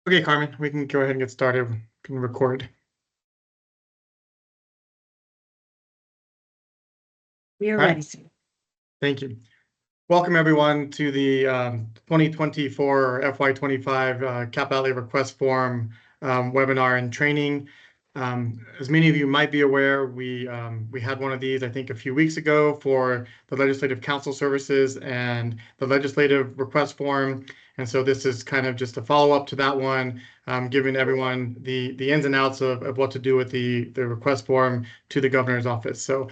Okay, Carmen, we can go ahead and get started. We can record. We are All right. ready, sir. Thank you. Welcome, everyone, to the 2024 FY2025 Cap Outlay Request Form webinar and training. As many of you might be aware, we had one of these, I think, a few weeks ago for the Legislative Council Services and the Legislative Request Form. And so this is kind of just a follow-up to that one, giving everyone the ins and outs of what to do with the request form to the governor's office. So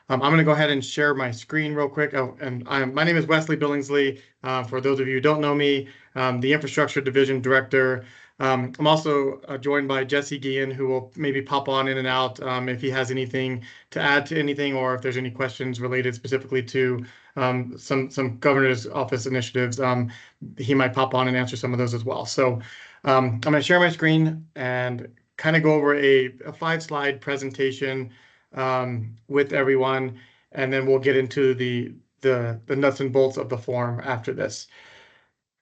I'm going to go ahead and share my screen real quick. My name is Wesley Billingsley. For those of you who don't know me, the Infrastructure Division Director. I'm also joined by Jesse Guillen, who will maybe pop on in and out if he has anything to add to anything, or if there's any questions related specifically to some governor's office initiatives. He might pop on and answer some of those as well. So I'm going to share my screen and kind of go over a 5-slide presentation with everyone, and then we'll get into the nuts and bolts of the form after this.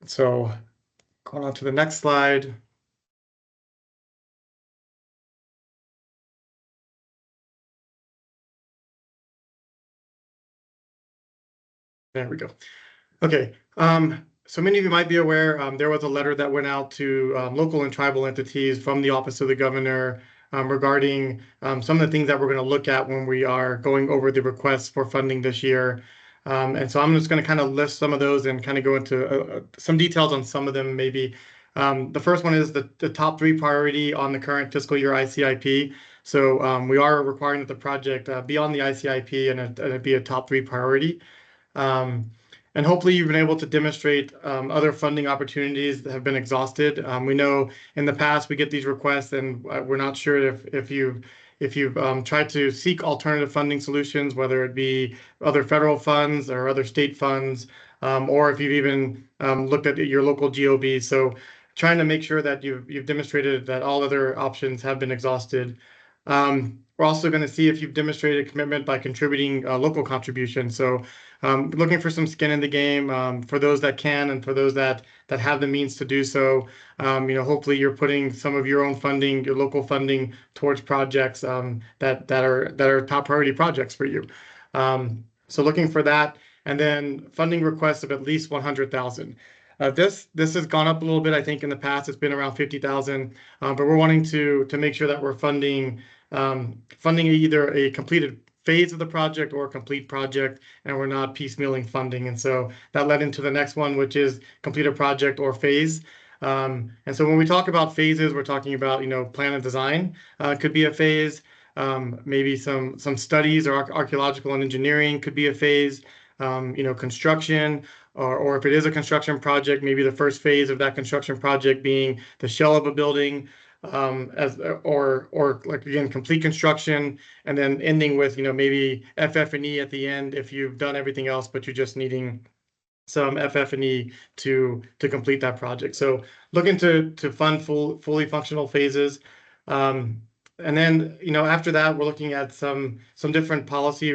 So going on to the next slide. There we go. Okay. So many of you might be aware, there was a letter that went out to local and tribal entities from the Office of the Governor regarding some of the things that we're going to look at when we are going over the requests for funding this year. And so I'm just going to kind of list some of those and kind of go into some details on some of them maybe. The first one is the top 3 priority on the current fiscal year ICIP. So we are requiring that the project be on the ICIP and it be a top 3 priority. And hopefully you've been able to demonstrate other funding opportunities that have been exhausted. We know in the past we get these requests and we're not sure if you've tried to seek alternative funding solutions, whether it be other federal funds or other state funds, or if you've even looked at your local GOB. So trying to make sure that you've demonstrated that all other options have been exhausted. We're also going to see if you've demonstrated commitment by contributing local contributions. So looking for some skin in the game for those that can and for those that have the means to do so. Hopefully you're putting some of your own funding, your local funding, towards projects that are top priority projects for you. So looking for that, and then funding requests of at least 100,000. This has gone up a little bit. I think in the past it's been around 50,000, but we're wanting to make sure that we're funding either a completed phase of the project or a complete project, and we're not piecemealing funding. And so that led into the next one, which is complete a project or phase. And so when we talk about phases, we're talking about, plan and design could be a phase. Maybe some studies or archaeological and engineering could be a phase. Construction, or if it is a construction project, maybe the first phase of that construction project being the shell of a building, or like, again, complete construction, and then ending with maybe FF&E at the end if you've done everything else but you're just needing some FF&E to complete that project. So looking to fund fully functional phases. And then after that we're looking at some different policy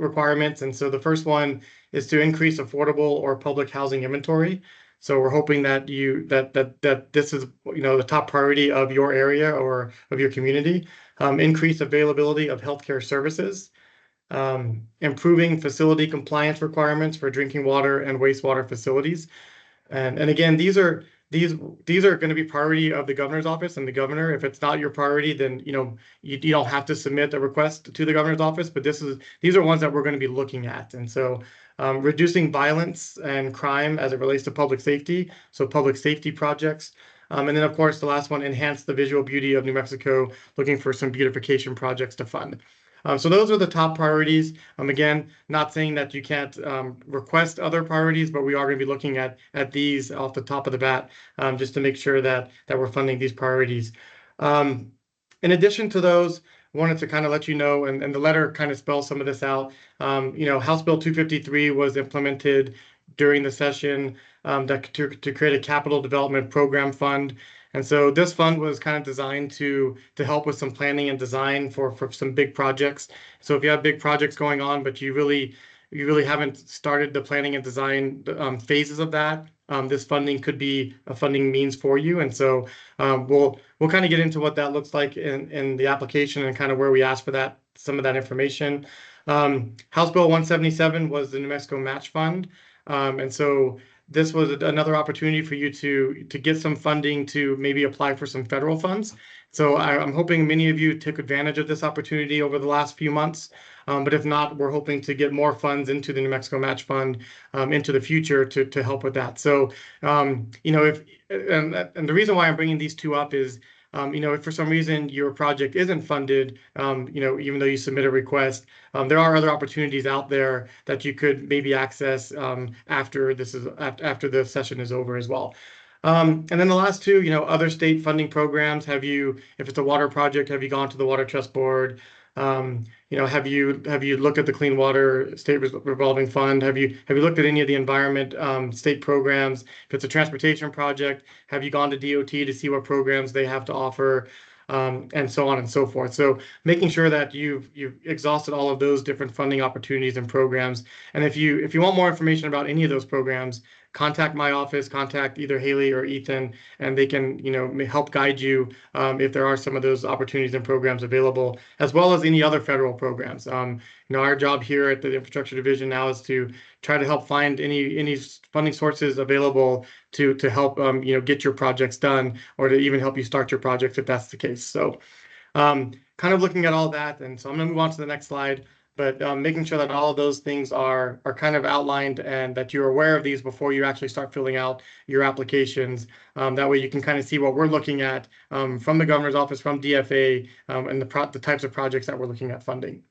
requirements. And so the first one is to increase affordable or public housing inventory. So we're hoping that that this is the top priority of your area or of your community. Increase availability of healthcare services, improving facility compliance requirements for drinking water and wastewater facilities, and again these are going to be priority of the governor's office and the governor. If it's not your priority, then you don't have to submit a request to the governor's office. But these are ones that we're going to be looking at, and so. Reducing violence and crime as it relates to public safety, so public safety projects. And then, of course, the last one, enhance the visual beauty of New Mexico, looking for some beautification projects to fund. So those are the top priorities. Again, not saying that you can't request other priorities, but we are going to be looking at these off the top of the bat just to make sure that we're funding these priorities. In addition to those, wanted to kind of let you know, and the letter kind of spells some of this out. House Bill 253 was implemented during the session to create a capital development program fund. And so this fund was kind of designed to help with some planning and design for some big projects. So if you have big projects going on, but you really you really haven't started the planning and design phases of that, this funding could be a funding means for you. And so we'll kind of get into what that looks like in the application and kind of where we ask for that, some of that information. House Bill 177 was the New Mexico Match Fund. And so this was another opportunity for you to get some funding to maybe apply for some federal funds. So I'm hoping many of you took advantage of this opportunity over the last few months. But if not, we're hoping to get more funds into the New Mexico Match Fund into the future to help with that. So, if and the reason why I'm bringing these two up is, if for some reason your project isn't funded, even though you submit a request, there are other opportunities out there that you could maybe access after the session is over as well. And then the last two, other state funding programs. If it's a water project, have you gone to the Water Trust Board? Have you looked at the Clean Water State Revolving Fund? Have you looked at any of the environment state programs? If it's a transportation project, have you gone to DOT to see what programs they have to offer? And so on and so forth. So making sure that you've exhausted all of those different funding opportunities and programs. And if you want more information about any of those programs, contact my office, contact either Haley or Ethan, and they can help guide you if there are some of those opportunities and programs available, as well as any other federal programs. Our job here at the Infrastructure Division now is to try to help find any funding sources available to help get your projects done, or to even help you start your projects if that's the case. So kind of looking at all that, and so I'm going to move on to the next slide. But making sure that all of those things are kind of outlined and that you're aware of these before you actually start filling out your applications. That way you can kind of see what we're looking at from the governor's office, from DFA, and the types of projects that we're looking at funding.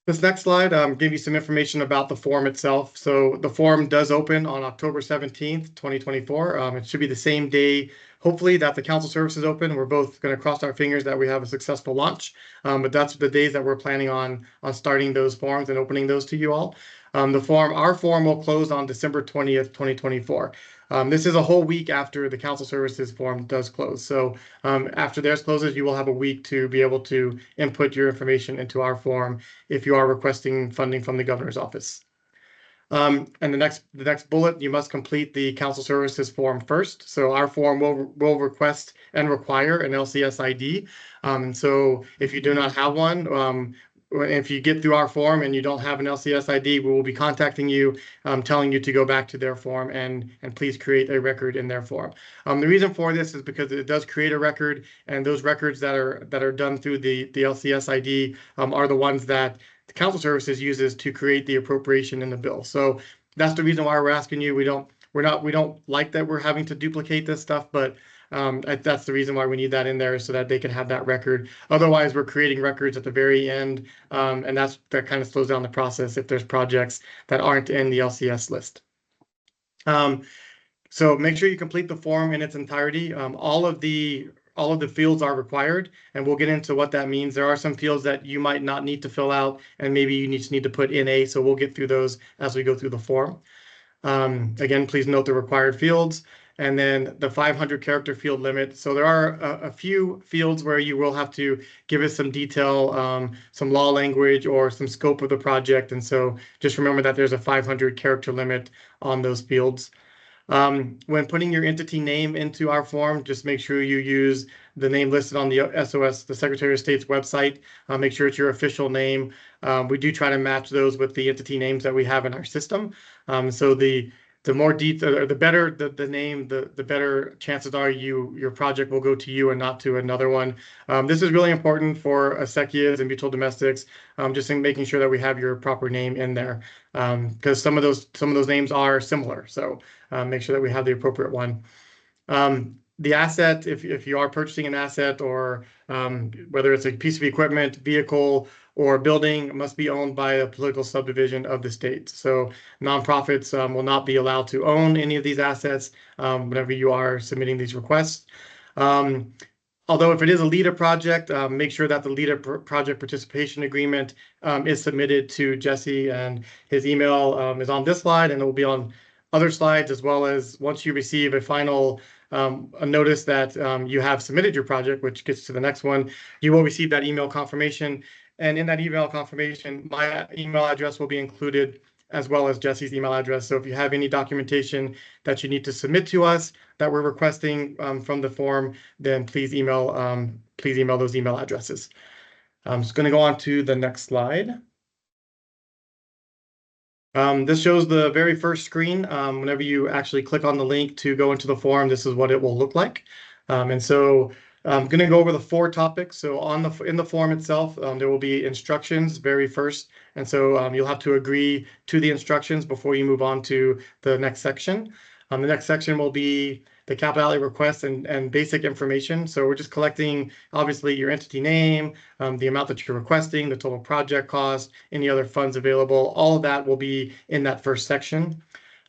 This next slide give you some information about the form itself. So the form does open on October 17th, 2024. It should be the same day, hopefully, that the council services open. We're both going to cross our fingers that we have a successful launch. But that's the days that we're planning on starting those forms and opening those to you all. Our form will close on December 20th, 2024. This is a whole week after the council services form does close. So after theirs closes, you will have a week to be able to input your information into our form if you are requesting funding from the governor's office. And the next bullet, you must complete the council services form first. So our form will request and require an LCS ID. And so if you do not have one, if you get through our form and you don't have an LCS ID, we will be contacting you, telling you to go back to their form and please create a record in their form. The reason for this is because it does create a record, and those records that are done through the LCS ID are the ones that the council services uses to create the appropriation in the bill. So that's the reason why we're asking you. We don't like that we're having to duplicate this stuff, but that's the reason why we need that in there, so that they can have that record. Otherwise, we're creating records at the very end, and that kind of slows down the process if there's projects that aren't in the LCS list. So make sure you complete the form in its entirety. All of the fields are required, and we'll get into what that means. There are some fields that you might not need to fill out, and maybe you just need to put NA, so we'll get through those as we go through the form. Again, please note the required fields, and then the 500 character field limit. So there are a few fields where you will have to give us some detail, some law language, or some scope of the project. And so just remember that there's a 500 character limit on those fields. When putting your entity name into our form, just make sure you use the name listed on the SOS, the Secretary of State's website. Make sure it's your official name. We do try to match those with the entity names that we have in our system. So the more detail, or the better the name, the better chances are your project will go to you and not to another one. This is really important for acequias and mutual domestics, just in making sure that we have your proper name in there, because some of those names are similar. So make sure that we have the appropriate one. The asset, if you are purchasing an asset, or whether it's a piece of equipment, vehicle, or building, must be owned by a political subdivision of the state. So nonprofits will not be allowed to own any of these assets whenever you are submitting these requests. Although if it is a LEDA project, make sure that the LEDA project participation agreement is submitted to Jesse, and his email is on this slide, and it will be on other slides, as well as once you receive a final a notice that you have submitted your project, which gets to the next one, you will receive that email confirmation. And in that email confirmation, my email address will be included as well as Jesse's email address. So if you have any documentation that you need to submit to us that we're requesting from the form, then please email those email addresses. I'm just going to go on to the next slide. This shows the very first screen. Whenever you actually click on the link to go into the form, this is what it will look like. And so I'm going to go over the 4 topics. So in the form itself, there will be instructions very first. And so you'll have to agree to the instructions before you move on to the next section. The next section will be the capital outlay request and basic information. So we're just collecting, obviously, your entity name, the amount that you're requesting, the total project cost, any other funds available. All of that will be in that first section.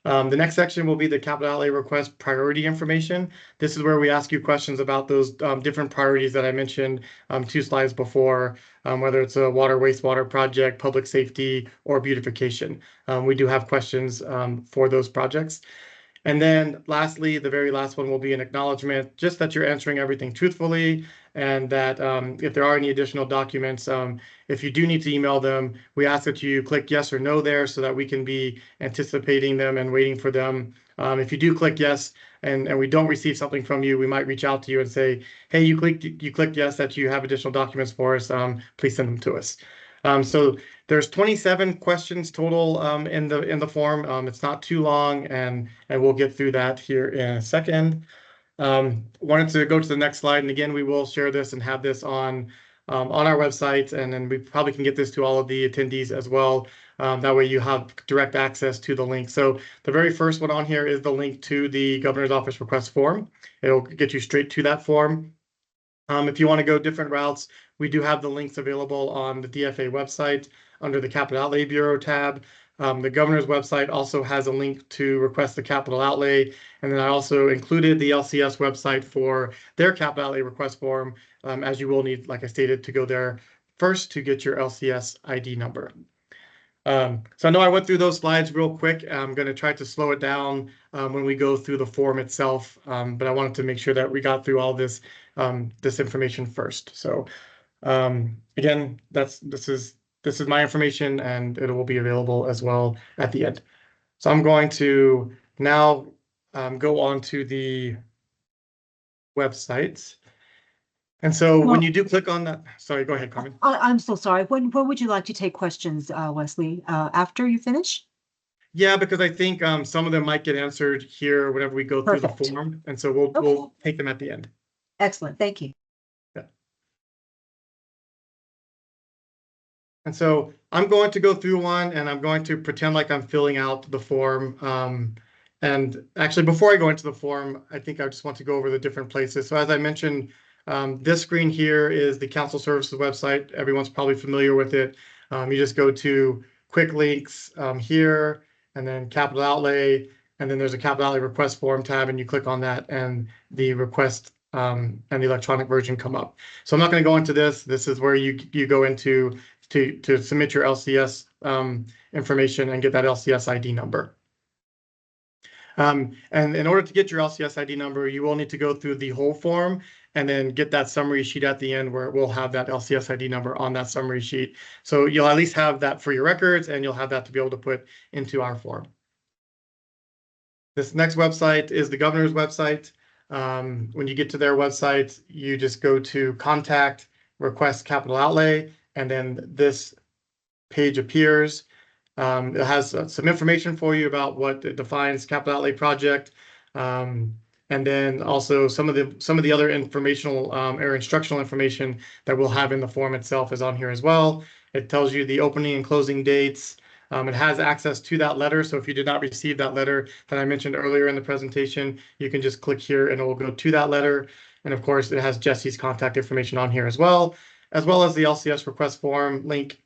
The next section will be the capital outlay request priority information. This is where we ask you questions about those different priorities that I mentioned 2 slides before, whether it's a water, wastewater project, public safety, or beautification. We do have questions for those projects. And then lastly, the very last one will be an acknowledgement, just that you're answering everything truthfully, and that if there are any additional documents, if you do need to email them, we ask that you click yes or no there so that we can be anticipating them and waiting for them. If you do click yes and we don't receive something from you, we might reach out to you and say, hey, you clicked yes that you have additional documents for us. Please send them to us. So there's 27 questions total in the form. It's not too long, and we'll get through that here in a second. Wanted to go to the next slide, and again, we will share this and have this on our website, and then we probably can get this to all of the attendees as well. That way you have direct access to the link. So the very first one on here is the link to the Governor's Office request form. It'll get you straight to that form. If you want to go different routes, we do have the links available on the DFA website under the Capital Outlay Bureau tab. The governor's website also has a link to request the capital outlay. And then I also included the LCS website for their capital outlay request form, as you will need, like I stated, to go there first to get your LCS ID number. So I know I went through those slides real quick. I'm going to try to slow it down when we go through the form itself, but I wanted to make sure that we got through all this information first. So again, this is my information, and it will be available as well at the end. So I'm going to now go on to the website. And so when you do click on that, sorry, go ahead, Carmen. I'm so sorry. When would you like to take questions, Wesley? After you finish? Yeah, because I think some of them might get answered here whenever we go through the form, and so we'll take them at the end. Excellent, thank you. Yeah. And so I'm going to go through one, and I'm going to pretend like I'm filling out the form. And actually, before I go into the form, I think I just want to go over the different places. So as I mentioned, this screen here is the Council Services website. Everyone's probably familiar with it. You just go to quick links here, and then capital outlay, and then there's a capital outlay request form tab, and you click on that, and the request and the electronic version come up. So I'm not going to go into this. This is where you go into to submit your LCS information and get that LCS ID number. And in order to get your LCS ID number, you will need to go through the whole form and then get that summary sheet at the end where it will have that LCS ID number on that summary sheet. So you'll at least have that for your records, and you'll have that to be able to put into our form. This next website is the governor's website. When you get to their website, you just go to Contact, Request Capital Outlay, and then this page appears. It has some information for you about what defines capital outlay project, and then also some of the other informational or instructional information that we'll have in the form itself is on here as well. It tells you the opening and closing dates. It has access to that letter, so if you did not receive that letter that I mentioned earlier in the presentation, you can just click here and it will go to that letter. And of course, it has Jesse's contact information on here as well as the LCS request form link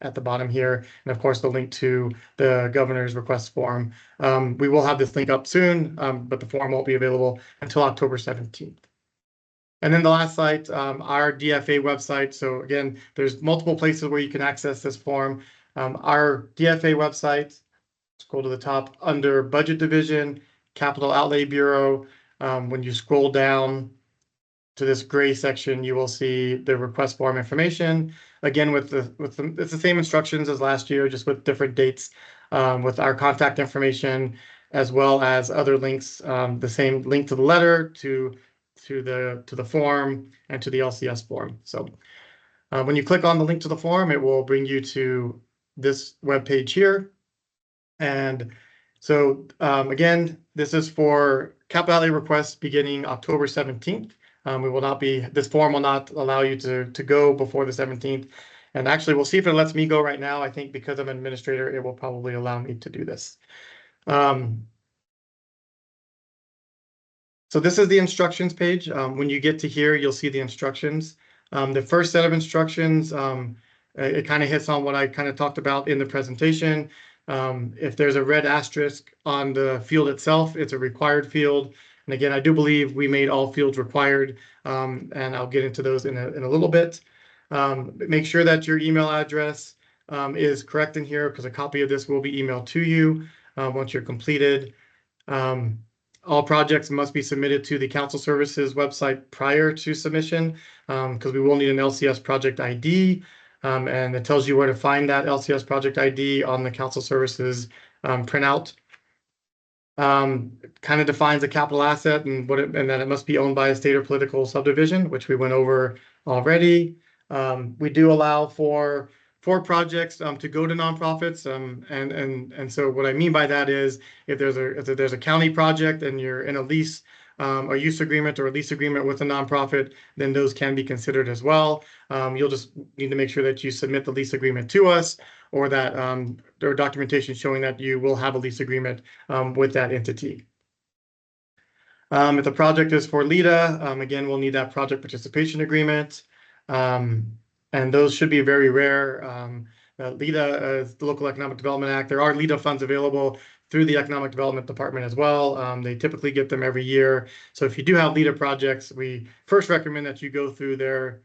at the bottom here, and of course the link to the governor's request form. We will have this link up soon, but the form won't be available until October 17th. And then the last site, our DFA website. So again, there's multiple places where you can access this form. Our DFA website, scroll to the top under Budget Division, Capital Outlay Bureau. When you scroll down to this gray section, you will see the request form information. again, it's the same instructions as last year, just with different dates, with our contact information, as well as other links, the same link to the letter, to the form, and to the LCS form. So when you click on the link to the form, it will bring you to this web page here. And so again, this is for capital outlay requests beginning October 17th. This form will not allow you to go before the 17th. And actually, we'll see if it lets me go right now. I think because I'm an administrator, it will probably allow me to do this. So this is the instructions page. When you get to here, you'll see the instructions. The first set of instructions, it kind of hits on what I kind of talked about in the presentation. If there's a red asterisk on the field itself, it's a required field. And again, I do believe we made all fields required, and I'll get into those in a little bit. Make sure that your email address is correct in here, because a copy of this will be emailed to you once you're completed. All projects must be submitted to the Council Services website prior to submission, because we will need an LCS project ID, and it tells you where to find that LCS project ID on the Council Services printout. Kind of defines a capital asset and that it must be owned by a state or political subdivision, which we went over already. We do allow for projects to go to nonprofits, and so what I mean by that is if there's a county project and you're in a lease, a use agreement or a lease agreement with a nonprofit, then those can be considered as well. You'll just need to make sure that you submit the lease agreement to us, or that there are documentation showing that you will have a lease agreement with that entity. If the project is for LEDA, again, we'll need that project participation agreement. And those should be very rare. LEDA is the Local Economic Development Act. There are LEDA funds available through the Economic Development Department as well. They typically get them every year. So if you do have LEDA projects, we first recommend that you go through their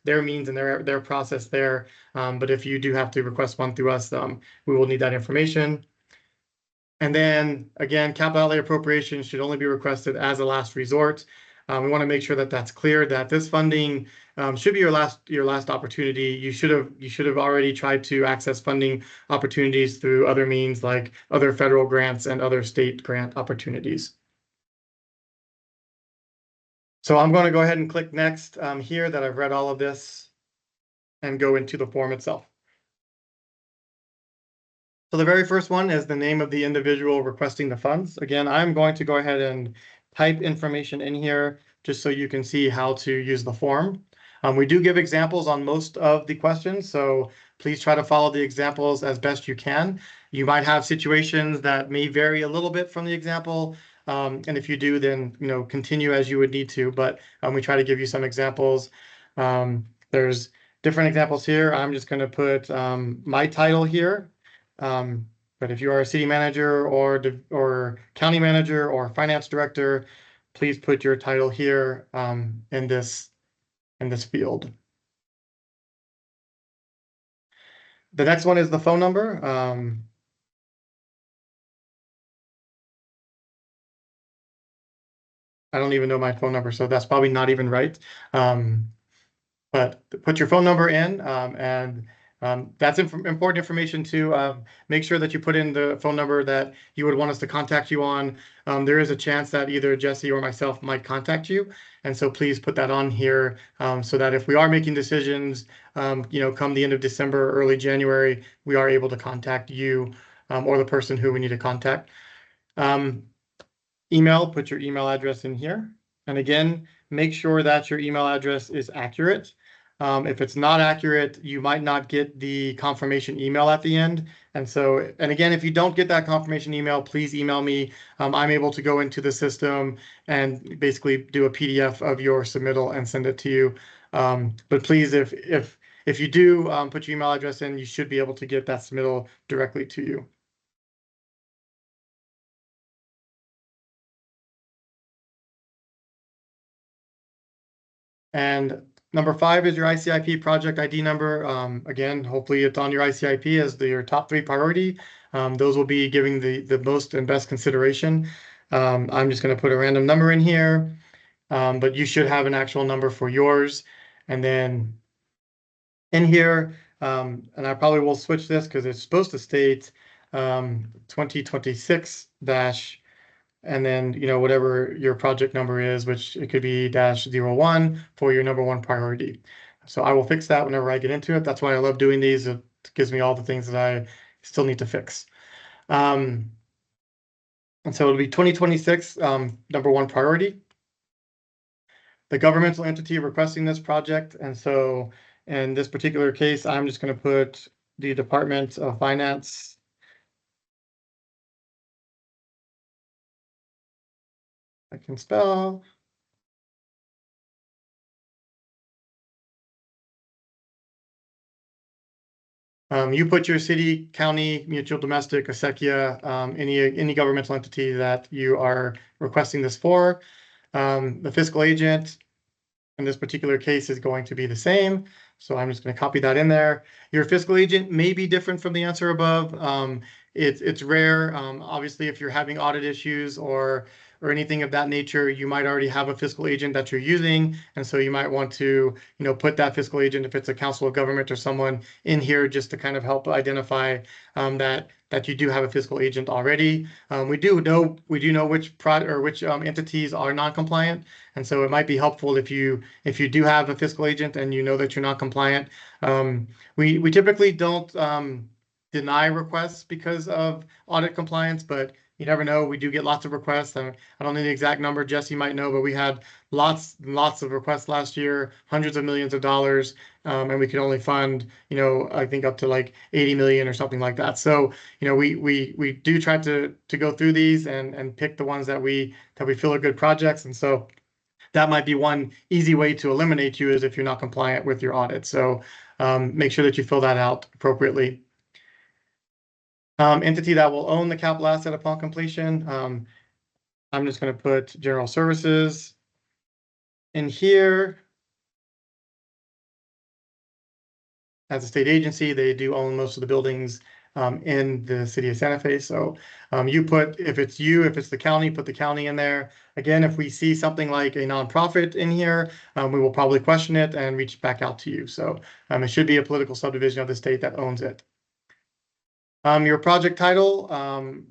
means and their process there. But if you do have to request one through us, we will need that information. And then again, capital outlay appropriations should only be requested as a last resort. We want to make sure that that's clear, that this funding should be your last opportunity. You should have already tried to access funding opportunities through other means, like other federal grants and other state grant opportunities. So I'm going to go ahead and click next here that I've read all of this, and go into the form itself. So the very first one is the name of the individual requesting the funds. Again, I'm going to go ahead and type information in here just so you can see how to use the form. We do give examples on most of the questions, so please try to follow the examples as best you can. You might have situations that may vary a little bit from the example, and if you do, then continue as you would need to, but we try to give you some examples. There's different examples here. I'm just going to put my title here. But if you are a city manager or county manager or finance director, please put your title here in this field. The next one is the phone number. I don't even know my phone number, so that's probably not even right. But put your phone number in, and that's important information to make sure that you put in the phone number that you would want us to contact you on. There is a chance that either Jesse or myself might contact you, and so please put that on here so that if we are making decisions, come the end of December, early January, we are able to contact you or the person who we need to contact. Email, put your email address in here, and again, make sure that your email address is accurate. If it's not accurate, you might not get the confirmation email at the end. And again, if you don't get that confirmation email, please email me. I'm able to go into the system and basically do a PDF of your submittal and send it to you. But please, if you do put your email address in, you should be able to get that submittal directly to you. And number 5 is your ICIP project ID number. Again, hopefully it's on your ICIP as your top 3 priority. Those will be giving the most and best consideration. I'm just going to put a random number in here, but you should have an actual number for yours. And then in here, and I probably will switch this because it's supposed to state 2026 dash, and then whatever your project number is, which it could be -01 for your number one priority. So I will fix that whenever I get into it. That's why I love doing these. It gives me all the things that I still need to fix. And so it'll be 2026 number one priority. The governmental entity requesting this project, and so in this particular case, I'm just going to put the Department of Finance. I can spell. You put your city, county, mutual, domestic, acequia, any governmental entity that you are requesting this for. The fiscal agent in this particular case is going to be the same. So I'm just going to copy that in there. Your fiscal agent may be different from the answer above. It's rare. Obviously, if you're having audit issues or anything of that nature, you might already have a fiscal agent that you're using, and so you might want to put that fiscal agent, if it's a council of government or someone, in here just to kind of help identify that you do have a fiscal agent already. We do know which entities are non-compliant, and so it might be helpful if you do have a fiscal agent and you know that you're not compliant. We typically don't deny requests because of audit compliance, but you never know. We do get lots of requests. I don't know the exact number. Jesse might know, but we had lots of requests last year, hundreds of millions of dollars, and we could only fund, I think up to like 80 million or something like that. So, we do try to go through these and pick the ones that we feel are good projects, and so that might be one easy way to eliminate you, is if you're not compliant with your audit. So make sure that you fill that out appropriately. Entity that will own the capital asset upon completion. I'm just going to put general services in here. As a state agency, they do own most of the buildings in the city of Santa Fe. So if it's the county, put the county in there. Again, if we see something like a nonprofit in here, we will probably question it and reach back out to you. So it should be a political subdivision of the state that owns it. Your project title,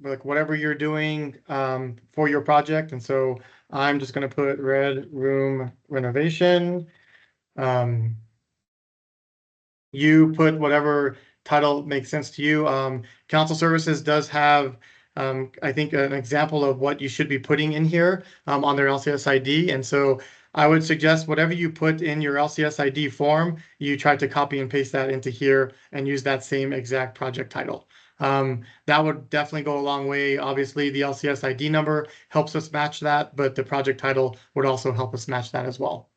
like whatever you're doing for your project. And so I'm just going to put Red Room Renovation. You put whatever title makes sense to you. Council Services does have, I think, an example of what you should be putting in here on their LCS ID. And so I would suggest whatever you put in your LCS ID form, you try to copy and paste that into here and use that same exact project title. That would definitely go a long way. Obviously, the LCS ID number helps us match that, but the project title would also help us match that as well.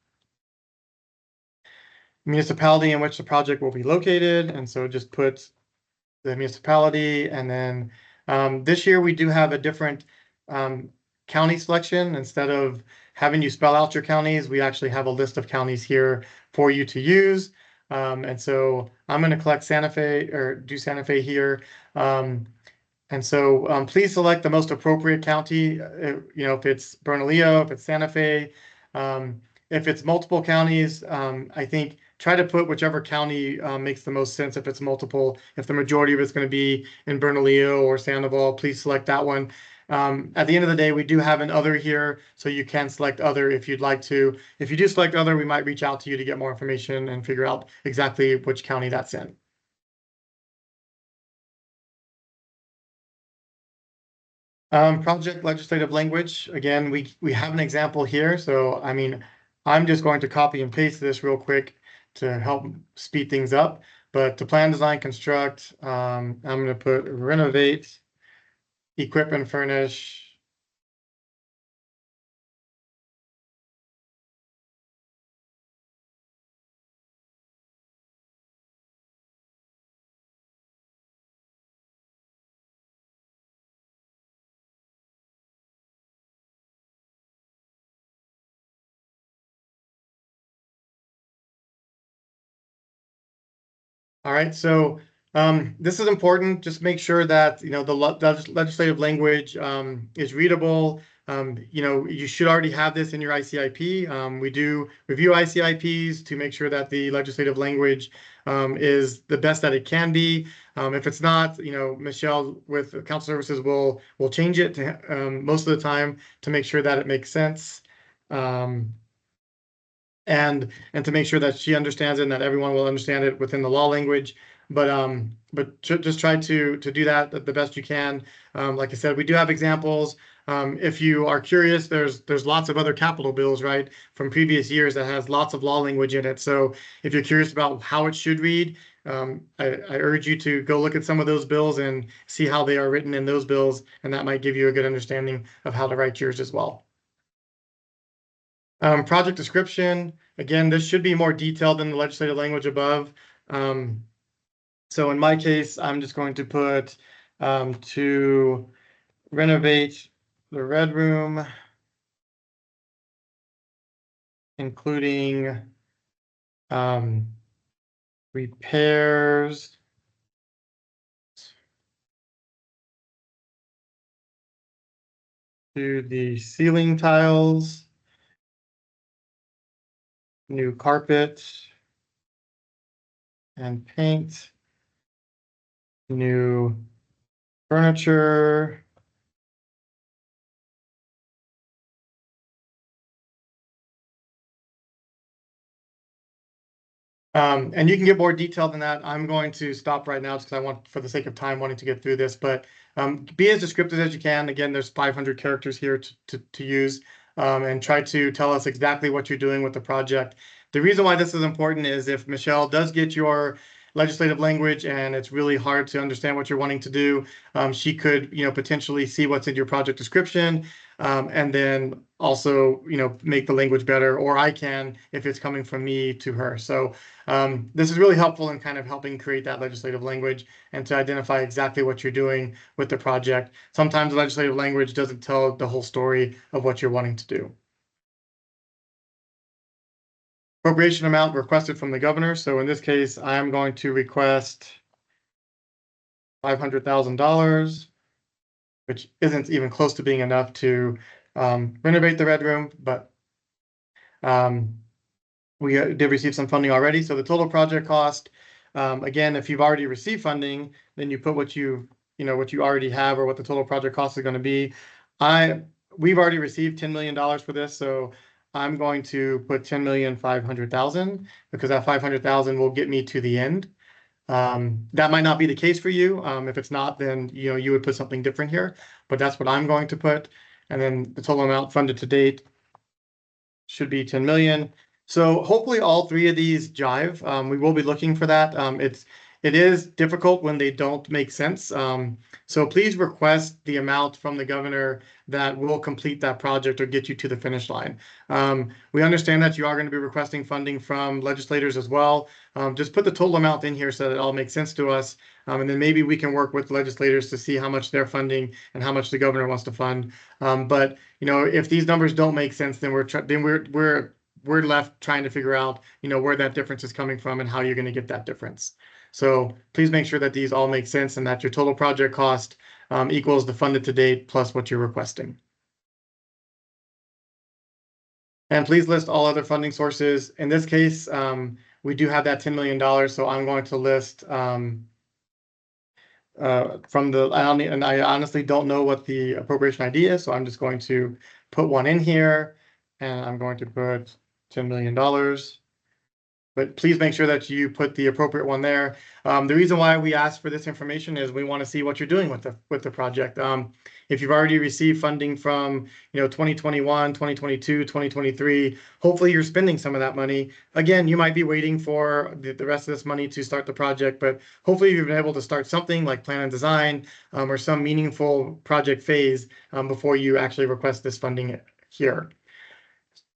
Municipality in which the project will be located, and so just put the municipality. And then this year we do have a different county selection. Instead of having you spell out your counties, we actually have a list of counties here for you to use. And so I'm going to collect Santa Fe, or do Santa Fe here. And so please select the most appropriate county, if it's Bernalillo, if it's Santa Fe. If it's multiple counties, I think try to put whichever county makes the most sense. If it's multiple, if the majority of it's going to be in Bernalillo or Sandoval, please select that one. At the end of the day, we do have an other here, so you can select other if you'd like to. If you do select other, we might reach out to you to get more information and figure out exactly which county that's in. Project legislative language. Again, we have an example here. So, I mean, I'm just going to copy and paste this real quick to help speed things up. But to plan, design, construct, I'm going to put renovate, equip and furnish. All right, so this is important. Just make sure that the legislative language is readable. You should already have this in your ICIP. We do review ICIPs to make sure that the legislative language is the best that it can be. If it's not, Michelle with Council Services will change it to, most of the time to make sure that it makes sense. Um, and to make sure that she understands it and that everyone will understand it within the law language. But just try to do that the best you can. Like I said, we do have examples. If you are curious, there's lots of other capital bills, right, from previous years that has lots of law language in it. So if you're curious about how it should read, I urge you to go look at some of those bills and see how they are written in those bills, and that might give you a good understanding of how to write yours as well. Project description, again, this should be more detailed than the legislative language above. So in my case, I'm just going to put to renovate the Red Room, including repairs to the ceiling tiles, new carpet and paint, new furniture, and you can get more detailed than that. I'm going to stop right now just because I want, for the sake of time, wanting to get through this. But be as descriptive as you can. Again, there's 500 characters here to use, and try to tell us exactly what you're doing with the project. The reason why this is important is if Michelle does get your legislative language and it's really hard to understand what you're wanting to do, she could, potentially see what's in your project description, and then also, make the language better, or I can if it's coming from me to her. So this is really helpful in kind of helping create that legislative language and to identify exactly what you're doing with the project. Sometimes the legislative language doesn't tell the whole story of what you're wanting to do. Appropriation amount requested from the governor. So in this case, I'm going to request $500,000, which isn't even close to being enough to renovate the Red Room, but we did receive some funding already. So the total project cost, again, if you've already received funding, then you put what what you already have or what the total project cost is going to be. We've already received $10 million for this, so I'm going to put 10,500,000 because that 500,000 will get me to the end. That might not be the case for you. If it's not, then you would put something different here, but that's what I'm going to put. And then the total amount funded to date should be 10 million. So hopefully all three of these jive. We will be looking for that. It is difficult when they don't make sense. So please request the amount from the governor that will complete that project or get you to the finish line. We understand that you are going to be requesting funding from legislators as well. Just put the total amount in here so that it all makes sense to us. And then maybe we can work with legislators to see how much they're funding and how much the governor wants to fund. But if these numbers don't make sense, then we're left trying to figure out where that difference is coming from and how you're going to get that difference. So please make sure that these all make sense and that your total project cost equals the funded to date plus what you're requesting. And please list all other funding sources. In this case, we do have that $10 million, so I'm going to list from and I honestly don't know what the appropriation ID is, so I'm just going to put one in here, and I'm going to put $10 million. But please make sure that you put the appropriate one there. The reason why we ask for this information is we want to see what you're doing with the project. If you've already received funding from 2021, 2022, 2023, hopefully you're spending some of that money. Again, you might be waiting for the rest of this money to start the project, but hopefully you've been able to start something like plan and design or some meaningful project phase before you actually request this funding here.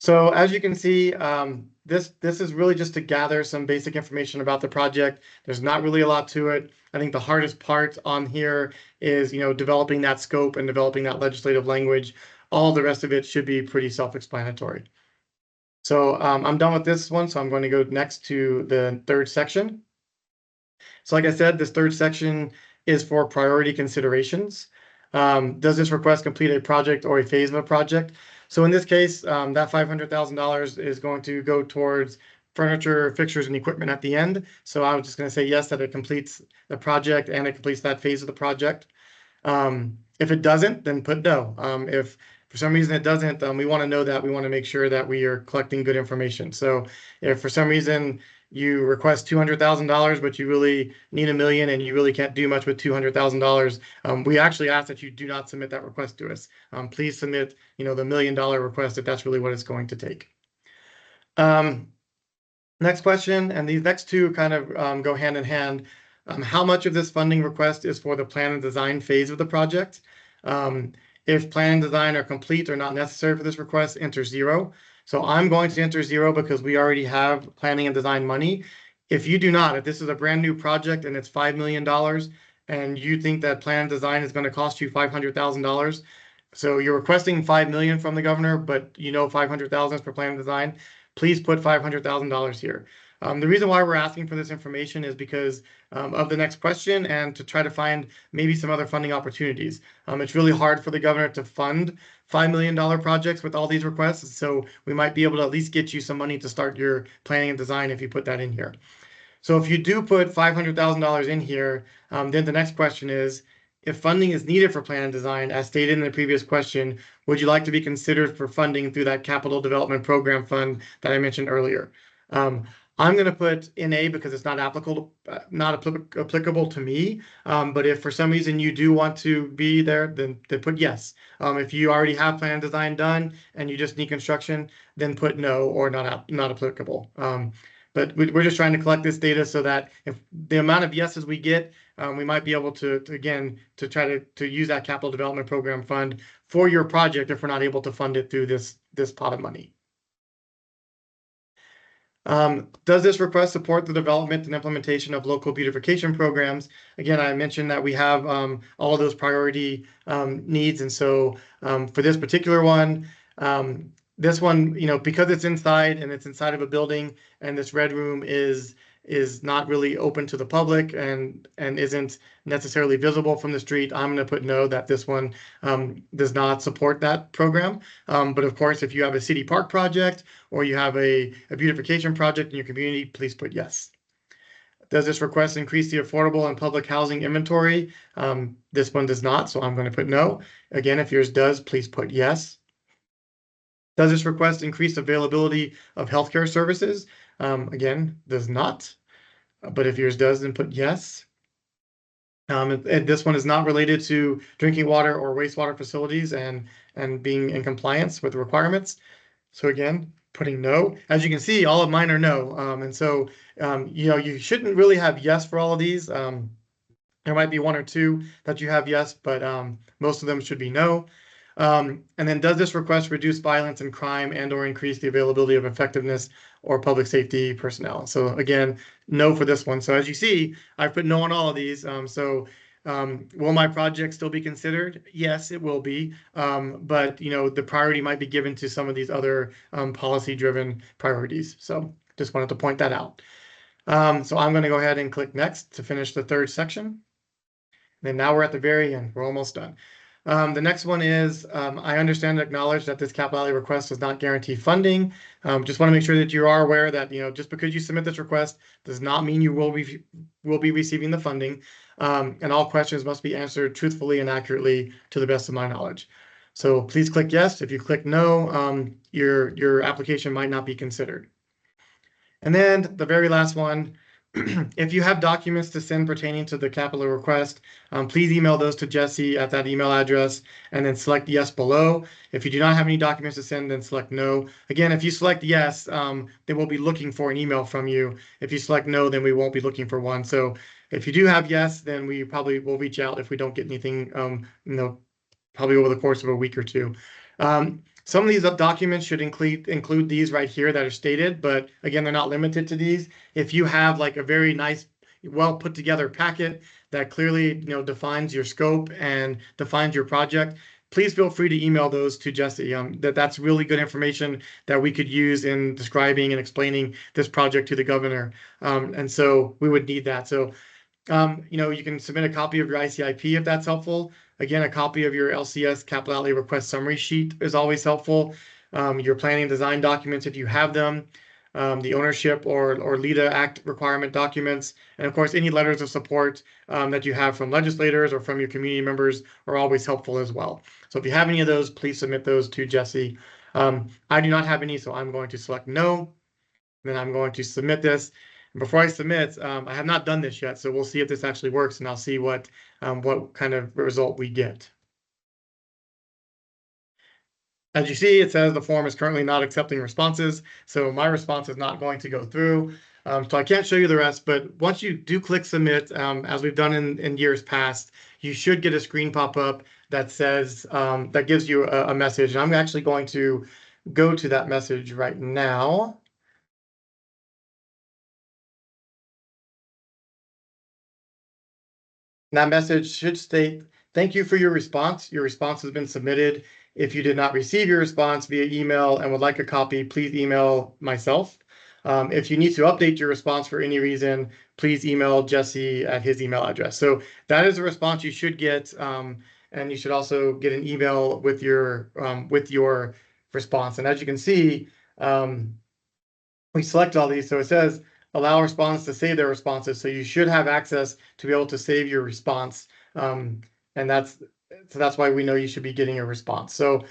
So as you can see, this is really just to gather some basic information about the project. There's not really a lot to it. I think the hardest part on here is, developing that scope and developing that legislative language. All the rest of it should be pretty self-explanatory. So I'm done with this one, so I'm going to go next to the third section. So like I said, this third section is for priority considerations. Does this request complete a project or a phase of a project? So in this case, that $500,000 is going to go towards furniture, fixtures, and equipment at the end. So I was just going to say yes, that it completes the project and it completes that phase of the project. If it doesn't, then put no. If for some reason it doesn't, we want to know that. We want to make sure that we are collecting good information. So if for some reason you request $200,000, but you really need a million and you really can't do much with $200,000, we actually ask that you do not submit that request to us. Please submit, the $1 million request if that's really what it's going to take. Next question, and these next two kind of go hand in hand. How much of this funding request is for the plan and design phase of the project? If plan and design are complete or not necessary for this request, enter 0. So I'm going to enter 0 because we already have planning and design money. If you do not, if this is a brand new project and it's $5 million and you think that plan and design is going to cost you $500,000, so you're requesting $5 million from the governor, but $500,000 for plan and design, please put $500,000 here. The reason why we're asking for this information is because of the next question and to try to find maybe some other funding opportunities. It's really hard for the governor to fund $5 million projects with all these requests, so we might be able to at least get you some money to start your planning and design if you put that in here. So if you do put $500,000 in here, then the next question is, if funding is needed for plan and design, as stated in the previous question, would you like to be considered for funding through that capital development program fund that I mentioned earlier? I'm going to put NA because it's not applicable to me. But if for some reason you do want to be there, then put yes. If you already have plan and design done and you just need construction, then put no or not applicable. But we're just trying to collect this data so that if the amount of yeses we get, we might be able to again try to use that capital development program fund for your project if we're not able to fund it through this pot of money. Does this request support the development and implementation of local beautification programs? Again, I mentioned that we have all of those priority needs, and so for this particular one, this one, because it's inside and it's inside of a building, and this red room is not really open to the public and isn't necessarily visible from the street, I'm going to put no, that this one does not support that program. But of course, if you have a city park project or you have a beautification project in your community, please put yes. Does this request increase the affordable and public housing inventory? This one does not, so I'm going to put no. Again, if yours does, please put yes. Does this request increase availability of healthcare services? Again, does not. But if yours does, then put yes. This one is not related to drinking water or wastewater facilities and being in compliance with the requirements. So again, putting no. As you can see, all of mine are no. And so, you shouldn't really have yes for all of these. There might be one or two that you have yes, but most of them should be no. And then does this request reduce violence and crime and or increase the availability of effectiveness or public safety personnel? So again, no for this one. So as you see, I've put no on all of these. Will my project still be considered? Yes, it will be. But the priority might be given to some of these other policy-driven priorities. So just wanted to point that out. So I'm going to go ahead and click next to finish the third section. And now we're at the very end. We're almost done. The next one is, I understand and acknowledge that this capital outlay request does not guarantee funding. Just want to make sure that you are aware that, just because you submit this request does not mean you will be receiving the funding. And all questions must be answered truthfully and accurately to the best of my knowledge. So please click yes. If you click no, your application might not be considered. And then the very last one, if you have documents to send pertaining to the capital request, please email those to Jesse at that email address and then select yes below. If you do not have any documents to send, then select no. Again, if you select yes, they will be looking for an email from you. If you select no, then we won't be looking for one. So if you do have yes, then we probably will reach out if we don't get anything, probably over the course of a week or two. Some of these documents should include these right here that are stated, but again, they're not limited to these. If you have like a very nice, well put together packet that clearly defines your scope and defines your project, please feel free to email those to Jesse. That's really good information that we could use in describing and explaining this project to the governor. And so we would need that. So you can submit a copy of your ICIP if that's helpful. Again, a copy of your LCS capital outlay request summary sheet is always helpful. Your planning and design documents if you have them. the ownership or LEDA Act requirement documents, and of course, any letters of support that you have from legislators or from your community members are always helpful as well. So if you have any of those, please submit those to Jesse. I do not have any, so I'm going to select no. Then I'm going to submit this. And before I submit, I have not done this yet, so we'll see if this actually works, and I'll see what kind of result we get. As you see, it says the form is currently not accepting responses, so my response is not going to go through. So I can't show you the rest, but once you do click submit, as we've done in years past, you should get a screen pop up that says, that gives you a message. And I'm actually going to go to that message right now. That message should state, thank you for your response. Your response has been submitted. If you did not receive your response via email and would like a copy, please email myself. If you need to update your response for any reason, please email Jesse at his email address. So that is a response you should get. And you should also get an email with your response. And as you can see, we select all these. So it says allow respondents to save their responses. So you should have access to be able to save your response. And that's why we know you should be getting a response. So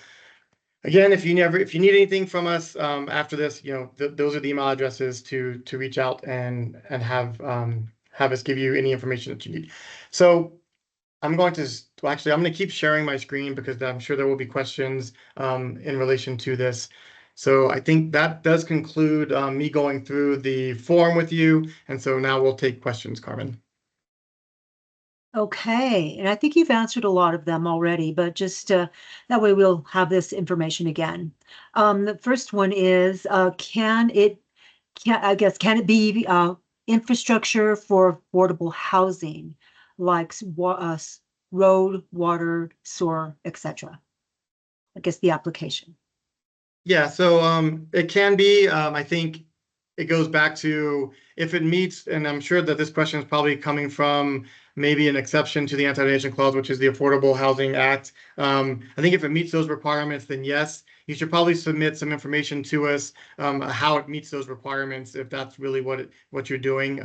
again, if you need anything from us after this, those are the email addresses to reach out and have us give you any information that you need. So I'm going to keep sharing my screen because I'm sure there will be questions in relation to this. So I think that does conclude me going through the form with you. And so now we'll take questions, Carmen. Okay, and I think you've answered a lot of them already, but just that way we'll have this information again. The first one is, can it be infrastructure for affordable housing, like road, water, sewer, etc.? I guess the application. Yeah, so it can be. I think it goes back to if it meets, and I'm sure that this question is probably coming from maybe an exception to the anti-donation clause, which is the Affordable Housing Act. I think if it meets those requirements, then yes, you should probably submit some information to us how it meets those requirements, if that's really what you're doing,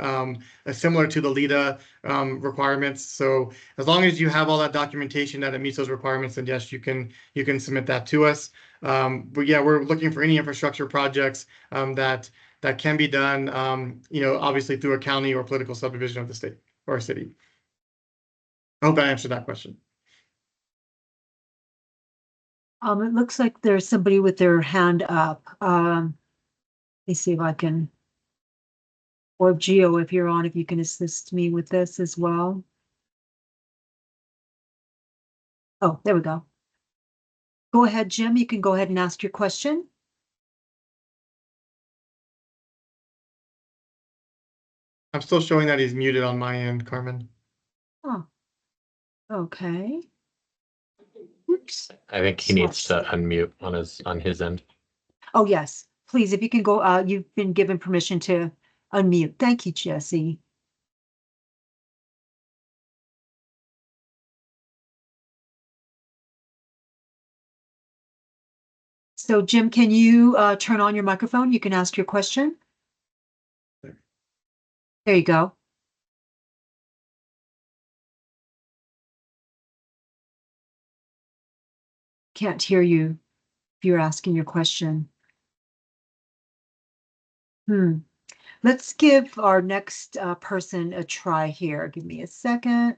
similar to the LEDA requirements. So as long as you have all that documentation that it meets those requirements, then yes, you can submit that to us. But yeah, we're looking for any infrastructure projects that can be done, obviously through a county or political subdivision of the state or a city. I hope I answered that question. It looks like there's somebody with their hand up. Let me see if I can, or Gio, if you're on, if you can assist me with this as well. Oh, there we go. Go ahead, Jim. You can go ahead and ask your question. I'm still showing that he's muted on my end, Carmen. Oh, okay. Oops. I think he needs to unmute on his end. Oh, yes. Please, if you can go, you've been given permission to unmute. Thank you, Jesse. So, Jim, can you turn on your microphone? You can ask your question. There you go. Can't hear you if you're asking your question. Let's give our next person a try here. Give me a second.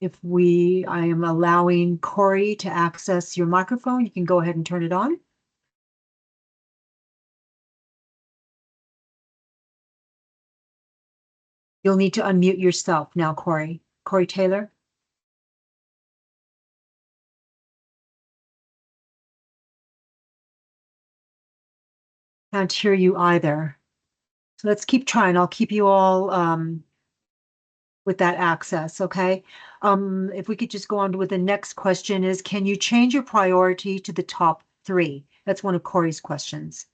I am allowing Corey to access your microphone. You can go ahead and turn it on. You'll need to unmute yourself now, Corey. Corey Taylor. Can't hear you either. So let's keep trying. I'll keep you all with that access, okay? If we could just go on with the next question is, can you change your priority to the top 3? That's one of Corey's questions.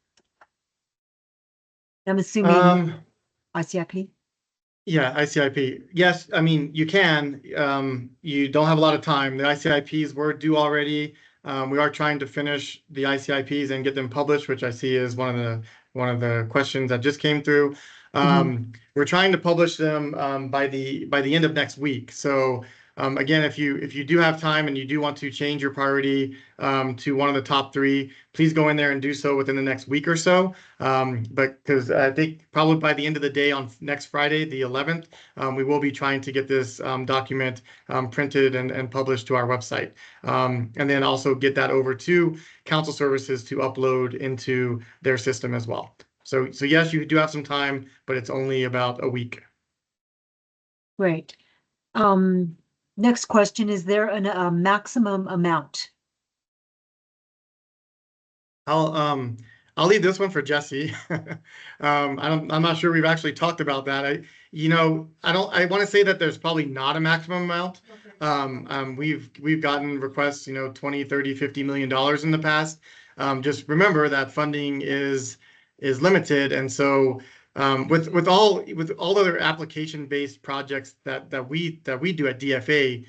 I'm assuming ICIP? Yeah, ICIP. Yes, I mean, you can. You don't have a lot of time. The ICIPs were due already. We are trying to finish the ICIPs and get them published, which I see is one of one of the questions that just came through. We're trying to publish them by the end of next week. So again, if you do have time and you do want to change your priority to one of the top three, please go in there and do so within the next week or so. But because I think probably by the end of the day on next Friday, the 11th, we will be trying to get this document printed and published to our website. And then also get that over to council services to upload into their system as well. So yes, you do have some time, but it's only about a week. Great. Next question, is there a maximum amount? I'll leave this one for Jesse. I'm not sure we've actually talked about that. I want to say that there's probably not a maximum amount. We've gotten requests, 20, 30, $50 million in the past. Just remember that funding is limited. And so with all other application-based projects that we do at DFA,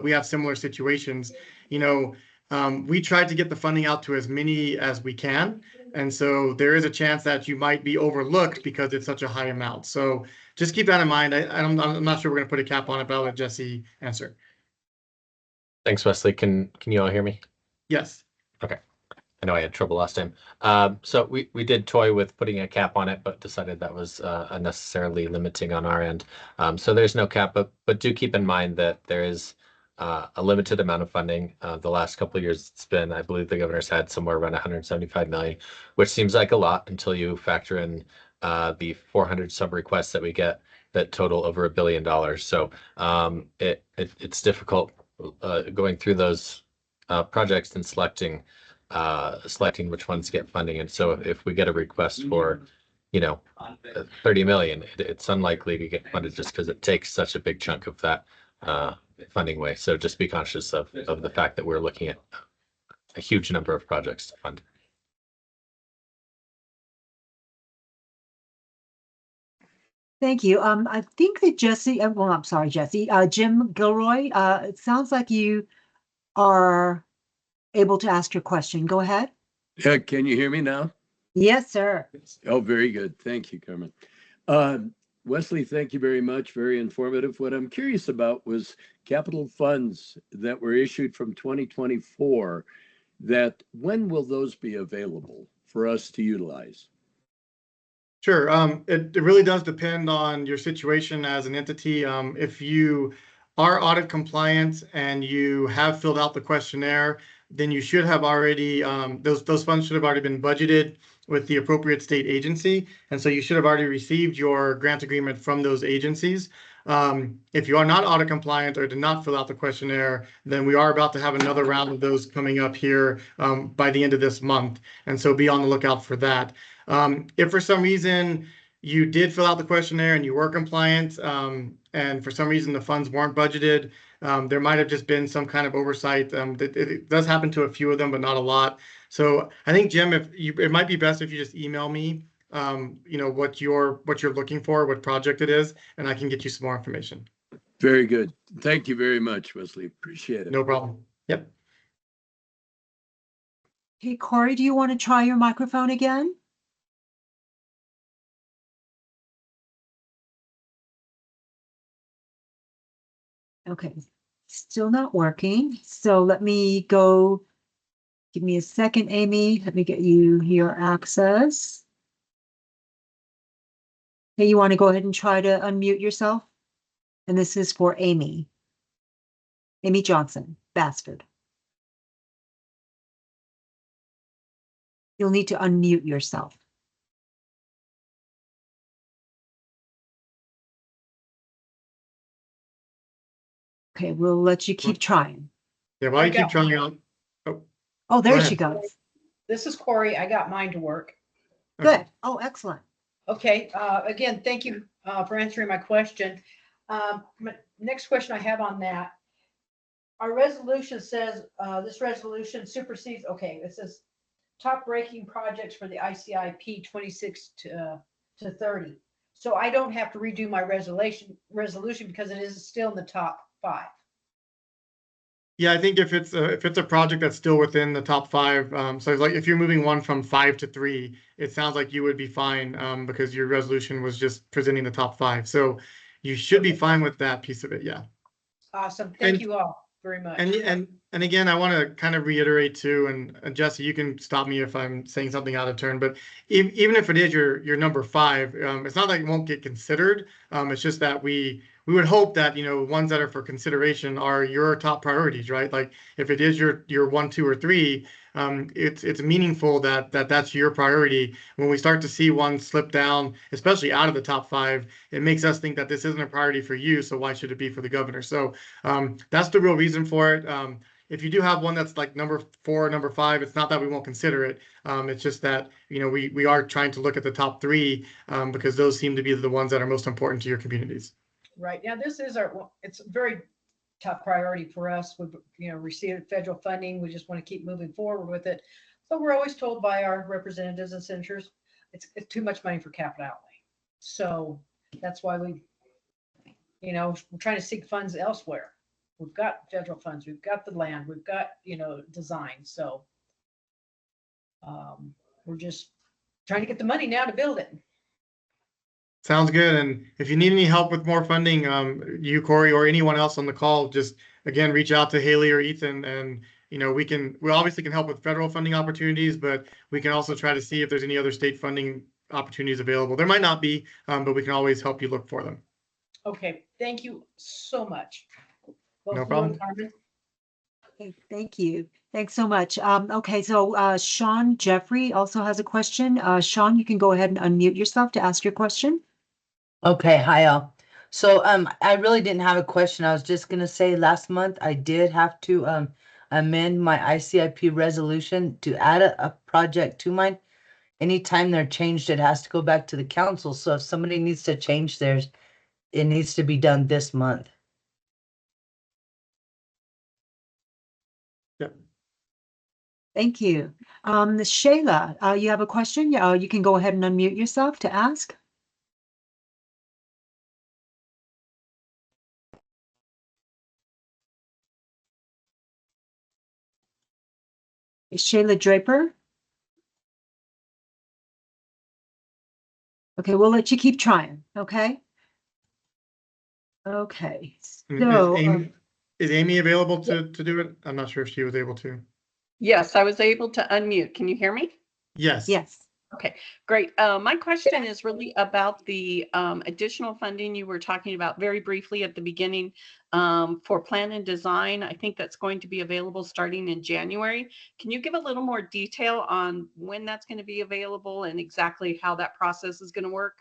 we have similar situations. We tried to get the funding out to as many as we can. And so there is a chance that you might be overlooked because it's such a high amount. So just keep that in mind. I'm not sure we're going to put a cap on it, but I'll let Jesse answer. Thanks, Wesley. Can you all hear me? Yes. Okay. I know I had trouble last time. So we did toy with putting a cap on it, but decided that was unnecessarily limiting on our end. So there's no cap, but do keep in mind that there is a limited amount of funding. The last couple of years, it's been, I believe the governor's had somewhere around 175 million, which seems like a lot until you factor in the 400 sub requests that we get that total over $1 billion. So it's difficult going through those projects and selecting which ones get funding. And so if we get a request for, 30 million, it's unlikely to get funded just because it takes such a big chunk of that funding way. So just be conscious of the fact that we're looking at a huge number of projects to fund. Thank you. I think that Jesse, well, I'm sorry, Jesse, Jim Gilroy, it sounds like you are able to ask your question. Go ahead. Yeah, can you hear me now? Yes, sir. Oh, very good. Thank you, Carmen. Wesley, thank you very much. Very informative. What I'm curious about was capital funds that were issued from 2024, that when will those be available for us to utilize? Sure. It really does depend on your situation as an entity. If you are audit compliant and you have filled out the questionnaire, then you should have already, those funds should have already been budgeted with the appropriate state agency. And so you should have already received your grant agreement from those agencies. If you are not audit compliant or did not fill out the questionnaire, then we are about to have another round of those coming up here by the end of this month. And so be on the lookout for that. If for some reason you did fill out the questionnaire and you were compliant, and for some reason the funds weren't budgeted, there might have just been some kind of oversight. It does happen to a few of them, but not a lot. So I think, Jim, it might be best if you just email me, what you're looking for, what project it is, and I can get you some more information. Very good. Thank you very much, Wesley. Appreciate it. No problem. Yep. Hey, Corey, do you want to try your microphone again? Okay, still not working. So let me go. Give me a second, Amy. Let me get you your access. Hey, you want to go ahead and try to unmute yourself? And this is for Amy. Amy Johnson, Basford. You'll need to unmute yourself. Okay, we'll let you keep trying. Yeah, while you keep trying out. Oh, there she goes. This is Corey. I got mine to work. Good. Oh, excellent. Okay. Again, thank you for answering my question. Next question I have on that. Our resolution says this resolution supersedes. Okay, it says top ranking projects for the ICIP 26 to 30. So I don't have to redo my resolution because it is still in the top 5. Yeah, I think if it's a project that's still within the top five, so it's like if you're moving one from 5 to 3, it sounds like you would be fine, because your resolution was just presenting the top five. So you should be Okay, fine with that piece of it, yeah. awesome. Thank And you all very and much. and again, I want to kind of reiterate too, and Jesse, you can stop me if I'm saying something out of turn, but even if it is your number five, it's not that it won't get considered. It's just that we would hope that ones that are for consideration are your top priorities, right? Like if it is your one, two, or three, it's meaningful that that's your priority. When we start to see one slip down, especially out of the top five, it makes us think that this isn't a priority for you. So why should it be for the governor? So that's the real reason for it. If you do have one that's like number 4, number 5, it's not that we won't consider it. It's just that we are trying to look at the top three, because those seem to be the ones that are most important to your communities. Right now, this is it's a very top priority for us. We've, received federal funding. We just want to keep moving forward with it. But we're always told by our representatives and senators, it's too much money for capital outlay. So that's why we're trying to seek funds elsewhere. We've got federal funds, we've got the land, we've got, design. So we're just trying to get the money now to build it. Sounds good. And if you need any help with more funding, you, Corey, or anyone else on the call, just again, reach out to Haley or Ethan. And, we obviously can help with federal funding opportunities, but we can also try to see if there's any other state funding opportunities available. There might not be, but we can always help you look for them. Okay, thank you so much. Both No you and problem. Carmen. Okay, thank you. Thanks so much. Okay, so Sean Jeffrey also has a question. Sean, you can go ahead and unmute yourself to ask your question. Okay, hi all. So I really didn't have a question. I was just gonna say last month I did have to amend my ICIP resolution to add a project to mine. Anytime they're changed, it has to go back to the council. So if somebody needs to change theirs, it needs to be done this month. Yep. Thank you. Shayla, you have a question? You can go ahead and unmute yourself to ask. Is Shayla Draper? Okay, we'll let you keep trying, okay? Okay, so Is Amy available to do it? I'm not sure if she was able to. Yes, I was able to unmute. Can you hear me? Yes. yes. Okay, great. My question is really about the additional funding you were talking about very briefly at the beginning for plan and design. I think that's going to be available starting in January. Can you give a little more detail on when that's going to be available and exactly how that process is going to work?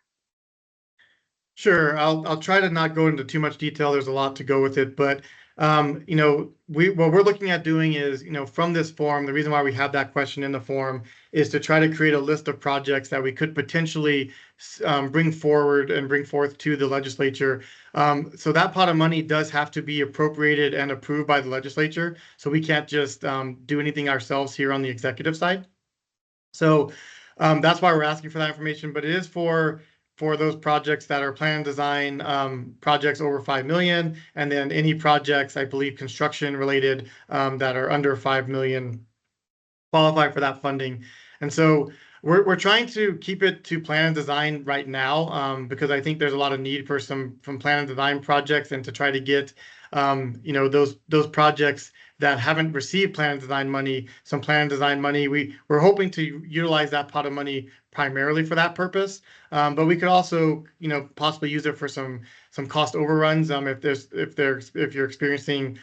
Sure. I'll try to not go into too much detail. There's a lot to go with it, but what we're looking at doing is, from this form, the reason why we have that question in the form is to try to create a list of projects that we could potentially bring forward and bring forth to the legislature. So that pot of money does have to be appropriated and approved by the legislature. So we can't just do anything ourselves here on the executive side. So that's why we're asking for that information, but it is for those projects that are plan design projects over 5 million, and then any projects, I believe, construction related that are under 5 million qualify for that funding. And so we're trying to keep it to plan and design right now, because I think there's a lot of need for some from plan and design projects, and to try to get those projects that haven't received plan and design money, some plan and design money. We're hoping to utilize that pot of money primarily for that purpose, but we could also possibly use it for some cost overruns if you're experiencing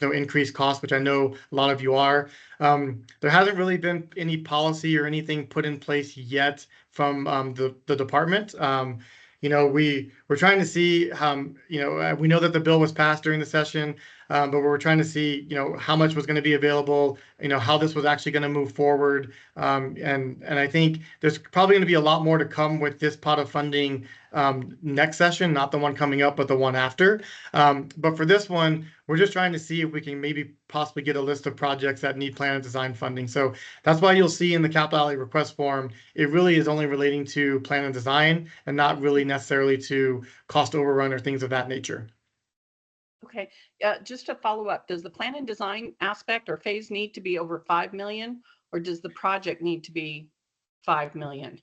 increased costs, which I know a lot of you are. There hasn't really been any policy or anything put in place yet from the department. We're trying to see, we know that the bill was passed during the session, but we're trying to see, how much was going to be available, how this was actually going to move forward. And I think there's probably going to be a lot more to come with this pot of funding next session, not the one coming up, but the one after. But for this one, we're just trying to see if we can maybe possibly get a list of projects that need plan and design funding. So that's why you'll see in the capital outlay request form, it really is only relating to plan and design and not really necessarily to cost overrun or things of that nature. Okay, just to follow up, does the plan and design aspect or phase need to be over 5 million? Or does the project need to be 5 million?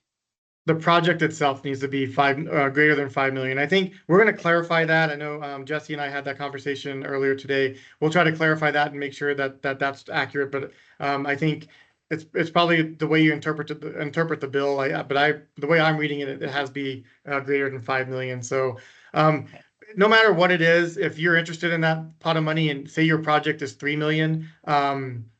The project itself needs to be greater than 5 million. I think we're going to clarify that. I know Jesse and I had that conversation earlier today. We'll try to clarify that and make sure that that's accurate. But I think it's probably the way you interpret the bill. The way I'm reading it, it has to be greater than 5 million. So Okay. no matter what it is, if you're interested in that pot of money and say your project is 3 million,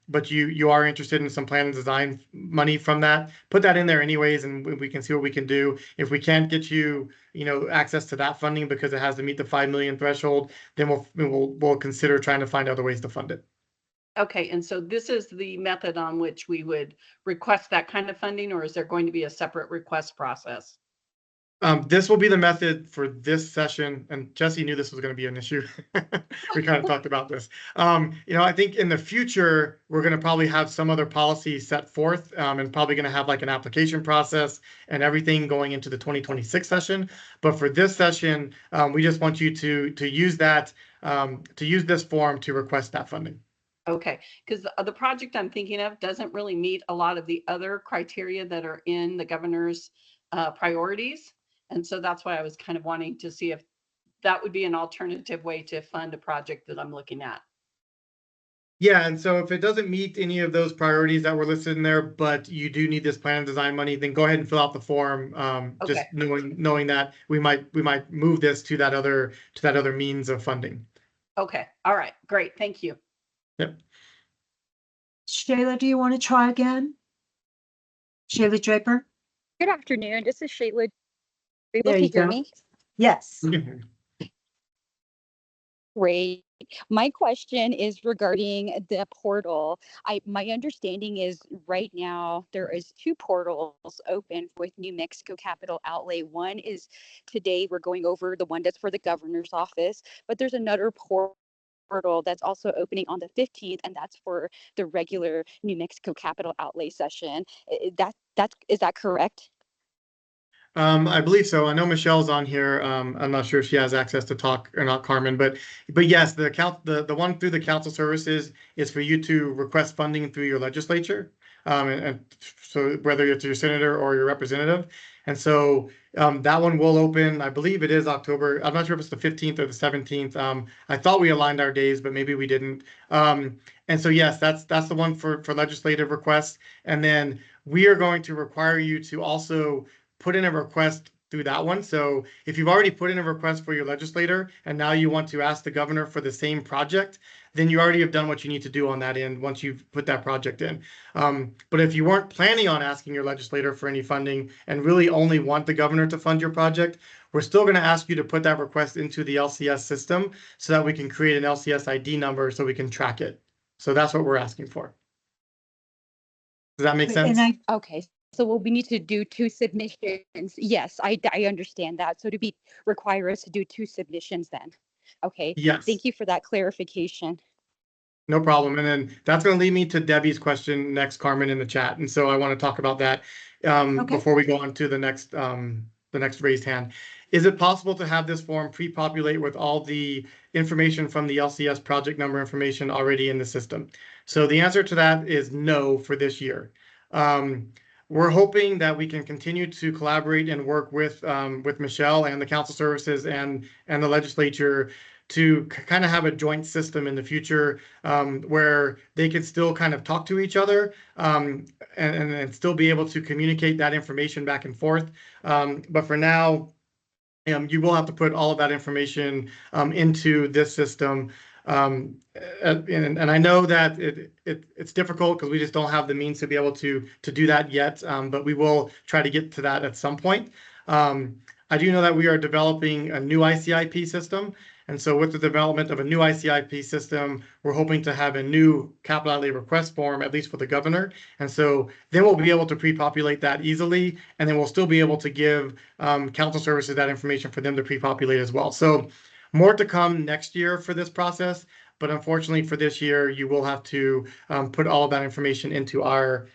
but you are interested in some plan and design money from that, put that in there anyways, and we can see what we can do. If we can't get you, access to that funding because it has to meet the 5 million threshold, then we'll consider trying to find other ways to fund it. Okay, and so this is the method on which we would request that kind of funding, or is there going to be a separate request process? This will be the method for this session, and Jesse knew this was going to be an issue. We kind of talked about this. I think in the future, we're going to probably have some other policy set forth, and probably going to have like an application process and everything going into the 2026 session. But for this session, we just want you to use that, to use this form to request that funding. Okay, because the project I'm thinking of doesn't really meet a lot of the other criteria that are in the governor's priorities. And so that's why I was kind of wanting to see if that would be an alternative way to fund a project that I'm looking at. Yeah, and so if it doesn't meet any of those priorities that were listed in there, but you do need this plan and design money, then go ahead and fill out the form. Just Okay. knowing that we might move this to that other means of funding. Okay, all right, great, thank you. Yep. Shayla, do you want to try again? Shayla Draper? Good afternoon. This is Shayla. Are you There able to you hear go. me? Yes. Great. My question is regarding the portal. My understanding is right now there is two portals open with New Mexico Capital Outlay. One is today we're going over the one that's for the governor's office, but there's another portal that's also opening on the 15th, and that's for the regular New Mexico Capital Outlay session. Is that correct? I believe so. I know Michelle's on here. I'm not sure if she has access to talk or not, Carmen, but yes, the one through the council services is for you to request funding through your legislature. And so whether it's your senator or your representative. And so that one will open, I believe it is October. I'm not sure if it's the 15th or the 17th. I thought we aligned our days, but maybe we didn't. And so yes, that's the one for legislative requests. And then we are going to require you to also put in a request through that one. So if you've already put in a request for your legislator and now you want to ask the governor for the same project, then you already have done what you need to do on that end once you've put that project in. But if you weren't planning on asking your legislator for any funding and really only want the governor to fund your project, we're still going to ask you to put that request into the LCS system so that we can create an LCS ID number so we can track it. So that's what we're asking for. Does that make sense? Okay. So we need to do two submissions. Yes, I understand that. So require us to do two submissions then. Okay. Yes. Thank you for that clarification. No problem. And then that's going to lead me to Debbie's question next, Carmen, in the chat. And so I want to talk about that before we go on to the next raised hand. Is it possible to have this form pre-populate with all the information from the LCS project number information already in the system? So the answer to that is no for this year. We're hoping that we can continue to collaborate and work with Michelle and the council services and the legislature to kind of have a joint system in the future where they can still kind of talk to each other and still be able to communicate that information back and forth. But for now, you will have to put all of that information into this system. And I know that it's difficult because we just don't have the means to be able to do that yet, but we will try to get to that at some point. I do know that we are developing a new ICIP system. And so with the development of a new ICIP system, we're hoping to have a new capital outlay request form, at least for the governor. And so then we'll be able to pre-populate that easily. And then we'll still be able to give council services that information for them to pre-populate as well. So more to come next year for this process. But unfortunately for this year, you will have to put all of that information into our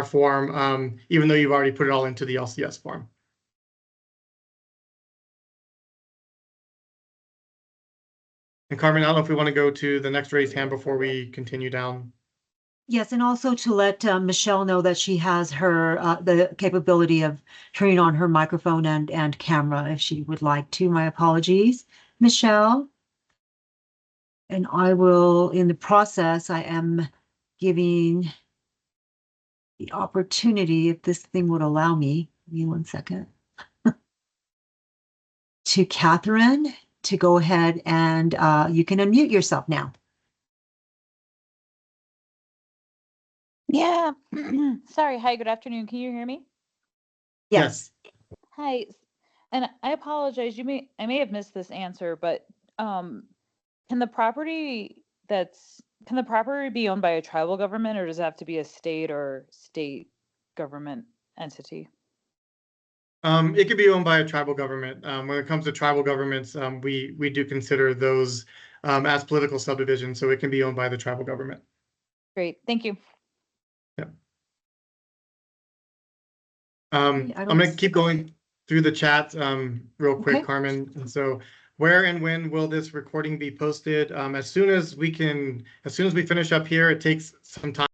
form, even though you've already put it all into the LCS form. And Carmen, I don't know if we want to go to the next raised hand before we continue down. Yes, and also to let Michelle know that she has her the capability of turning on her microphone and camera if she would like to. My apologies, Michelle. And I will, in the process, I am giving the opportunity, if this thing would allow me, give me 1 second, to Catherine to go ahead and you can unmute yourself now. Yeah. Sorry. Hi, good afternoon. Can you hear me? Yes. Hi. And I apologize. I may have missed this answer, but can the property be owned by a tribal government, or does it have to be a state or state government entity? It could be owned by a tribal government. When it comes to tribal governments, we do consider those as political subdivisions, so it can be owned by the tribal government. Great. Thank you. Yeah. I I'm don't going to keep going through the chat real quick, Okay. Carmen. And so, where and when will this recording be posted? As soon as we finish up here, it takes some time.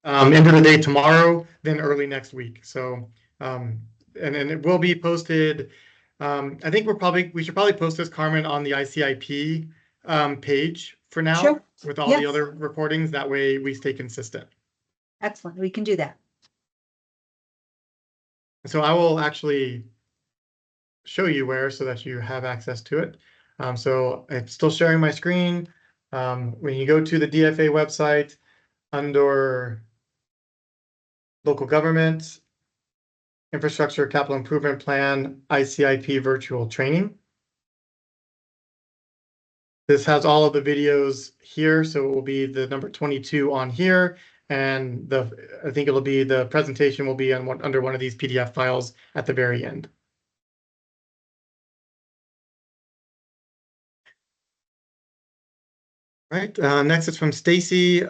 End of the day tomorrow, then early next week. So, and then it will be posted. I think we should probably post this, Carmen, on the ICIP page for now. Sure. With all the Yes. other recordings. That way we stay consistent. Excellent. We can do that. So I will actually show you where so that you have access to it. So I'm still sharing my screen. When you go to the DFA website under local government, infrastructure capital improvement plan, ICIP virtual training. This has all of the videos here, so it will be the number 22 on here, and I think it'll be the presentation will be on under one of these PDF files at the very end. Right. Next is from Stacy.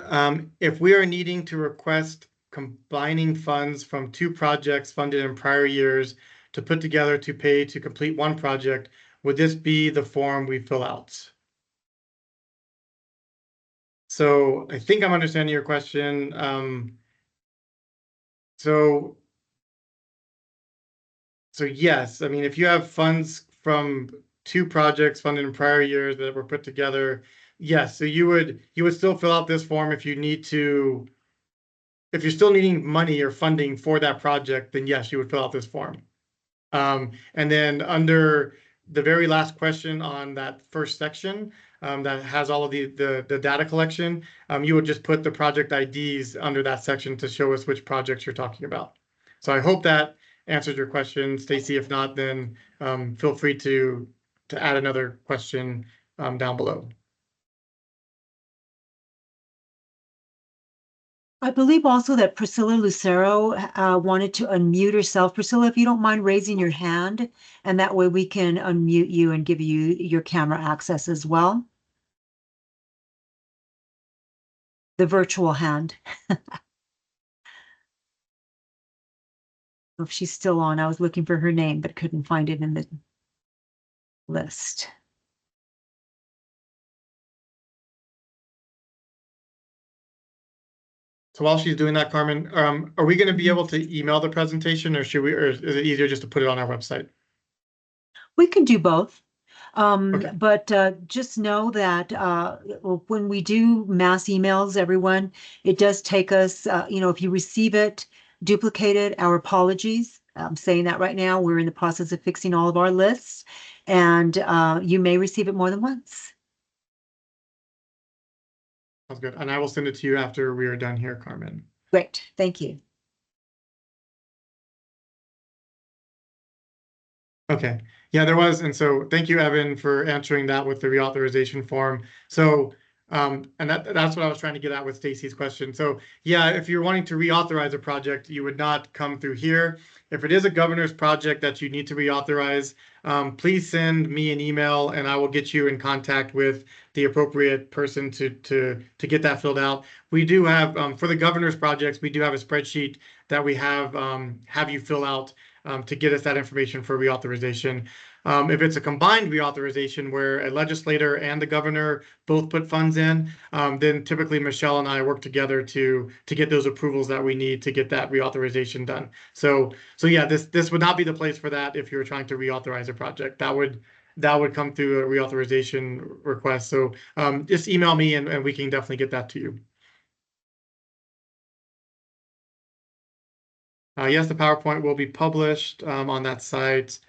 If we are needing to request combining funds from 2 projects funded in prior years to put together to pay to complete one project, would this be the form we fill out? So I think I'm understanding your question. So yes, I mean, if you have funds from 2 projects funded in prior years that were put together, yes, so you would still fill out this form if you're still needing money or funding for that project, then yes, you would fill out this form. And then under the very last question on that first section, that has all of the data collection, you would just put the project IDs under that section to show us which projects you're talking about. So I hope that answers your question, Stacy. If not, then feel free to add another question down below. I believe also that Priscilla Lucero wanted to unmute herself. Priscilla, if you don't mind raising your hand, and that way we can unmute you and give you your camera access as well. The virtual hand. If she's still on, I was looking for her name, but couldn't find it in the list. So while she's doing that, Carmen, are we going to be able to email the presentation, or is it easier just to put it on our website? We can do both. Okay. But just know that when we do mass emails, everyone, it does take us, if you receive it duplicated, our apologies. I'm saying that right now. We're in the process of fixing all of our lists, and you may receive it more than once. Sounds good. And I will send it to you after we are done here, Carmen. Great. Thank you. Okay. Yeah, there was. And so thank you, Evan, for answering that with the reauthorization form. So And that's what I was trying to get at with Stacy's question. So yeah, if you're wanting to reauthorize a project, you would not come through here. If it is a governor's project that you need to reauthorize, please send me an email and I will get you in contact with the appropriate person to get that filled out. We do have for the governor's projects, we do have a spreadsheet that we have you fill out to get us that information for reauthorization. If it's a combined reauthorization where a legislator and the governor both put funds in, then typically Michelle and I work together to get those approvals that we need to get that reauthorization done. So yeah, this would not be the place for that if you were trying to reauthorize a project. That would come through a reauthorization request. So just email me and we can definitely get that to you. Yes, the PowerPoint will be published on that site.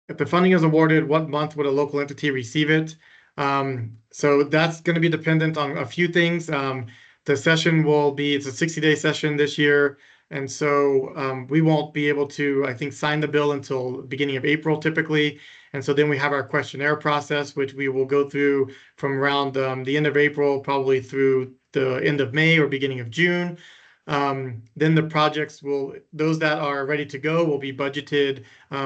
If the funding is awarded, what month would a local entity receive it? So that's going to be dependent on a few things. The session it's a 60-day session this year. And so we won't be able to, I think, sign the bill until beginning of April typically. And so then we have our questionnaire process, which we will go through from around the end of April, probably through the end of May or beginning of June. Then the projects those that are ready to go will be budgeted